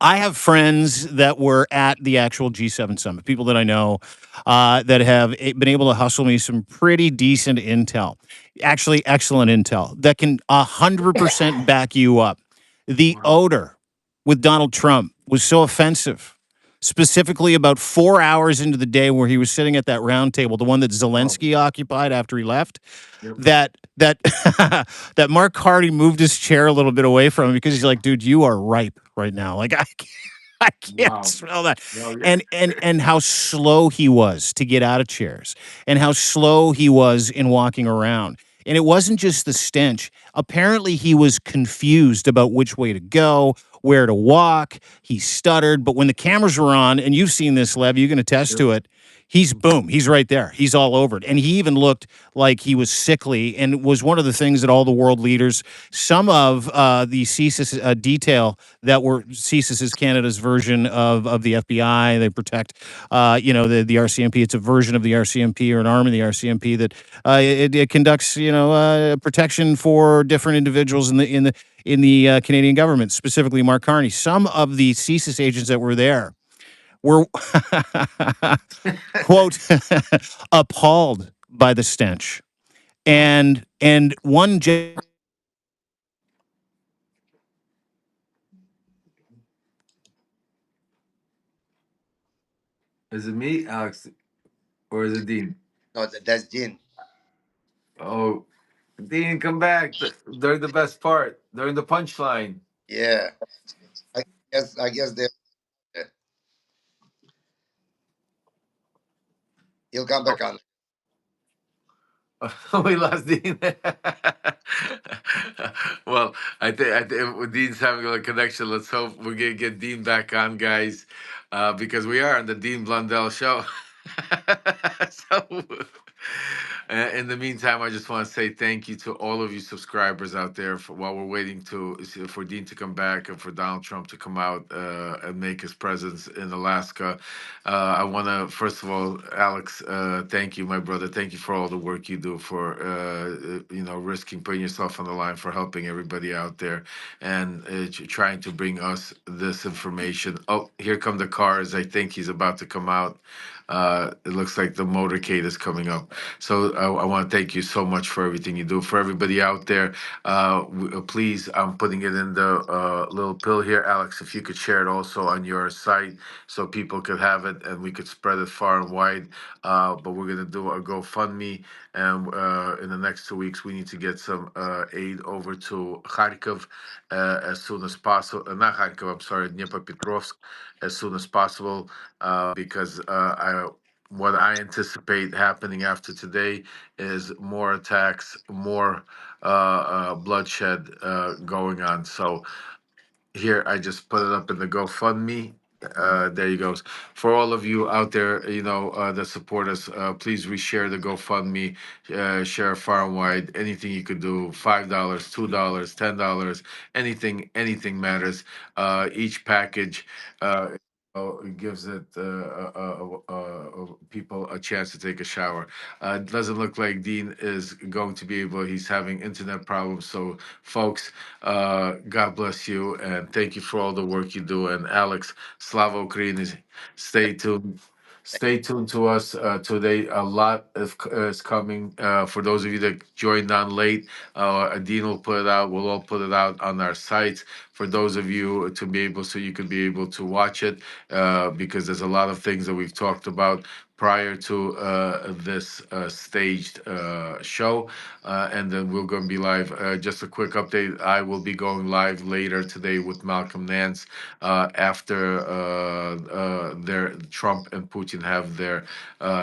I have friends that were at the actual G7 summit, people that I know that have been able to hustle me some pretty decent intel, actually excellent intel that can 100% back you up. The Wow. odor with Donald Trump was so offensive, specifically about 4 hours into the day where he was sitting at that round table, the one that Oh, Zelensky occupied after he left, yep. that that Mark Hardy moved his chair a little bit away from him because he's like, dude, you are ripe right now. Like I can't Wow. smell that. No, yeah. And how slow he was to get out of chairs and how slow he was in walking around. And it wasn't just the stench. Apparently he was confused about which way to go, where to walk. He stuttered, but when the cameras were on, and you've seen this, Lev, you can attest Yep. to it. He's boom, he's right there. He's all over it. And he even looked like he was sickly and was one of the things that all the world leaders, some of the CSIS detail that were CSIS is Canada's version of the FBI. They protect, the RCMP. It's a version of the RCMP or an arm of the RCMP that it conducts, protection for different individuals in the Canadian government, specifically Mark Carney. Some of the CSIS agents that were there were quote appalled by the stench, Wow. and one Is it me, Alex, or is it Dean? No, that's Dean. Oh, Dean, come back during the best part, during the punchline. Yeah, I guess they he'll come back on. We lost Dean. Well, I think Dean's having a connection. Let's hope we're gonna get Dean back on, guys, because we are on the Dean Blundell show. So, in the meantime, I just want to say thank you to all of you subscribers out there while we're waiting for Dean to come back and for Donald Trump to come out and make his presence in Alaska. I want to, first of all, Alex, thank you, my brother. Thank you for all the work you do for, risking putting yourself on the line for helping everybody out there and trying to bring us this information. Oh, here come the cars. I think he's about to come out. It looks like the motorcade is coming up. So I want to thank you so much for everything you do. For everybody out there, please, I'm putting it in the little pill here. Alex, if you could share it also on your site so people could have it and we could spread it far and wide. But we're going to do a GoFundMe. And in the next 2 weeks, we need to get some aid over to Kharkiv as soon as possible. Not Kharkiv, I'm sorry, Dnipropetrovsk as soon as possible because what I anticipate happening after today is more attacks, more bloodshed going on. So here, I just put it up in the GoFundMe. There you go. For all of you out there, that support us, please reshare the GoFundMe, share far and wide. Anything you could do, $5, $2, $10, anything matters. Each package. it gives it people a chance to take a shower. It doesn't look like Dean is going to be able. He's having internet problems. So, folks, God bless you and thank you for all the work you do. And Alex, Slava Ukraini, stay tuned. Stay tuned to us today. A lot is coming. For those of you that joined on late, Dean will put it out. We'll all put it out on our sites for those of you to be able, so you could be able to watch it, because there's a lot of things that we've talked about prior to this staged show. And then we're going to be live. Just a quick update, I will be going live later today with Malcolm Nance after their Trump and Putin have their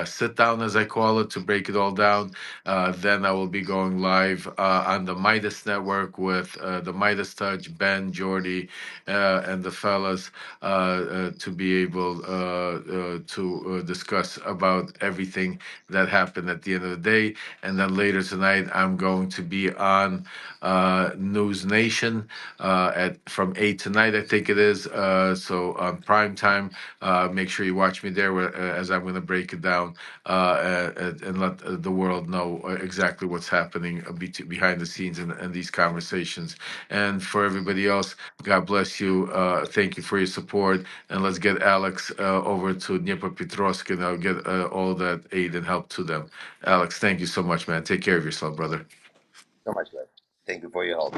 sit down, as I call it, to break it all down. Then I will be going live on the Midas Network with the Midas Touch, Ben, Jordy, and the fellas, to be able to discuss about everything that happened at the end of the day. And then later tonight, I'm going to be on News Nation at from 8 tonight, I think it is. So on prime time, make sure you watch me there as I'm going to break it down and let the world know exactly what's happening behind the scenes in these conversations. And for everybody else, God bless you. Thank you for your support. And let's get Alex over to Dnipropetrovsk, and I'll get all that aid and help to them. Alex, thank you so much, man. Take care of yourself, brother. So much, guys. Thank you for your help.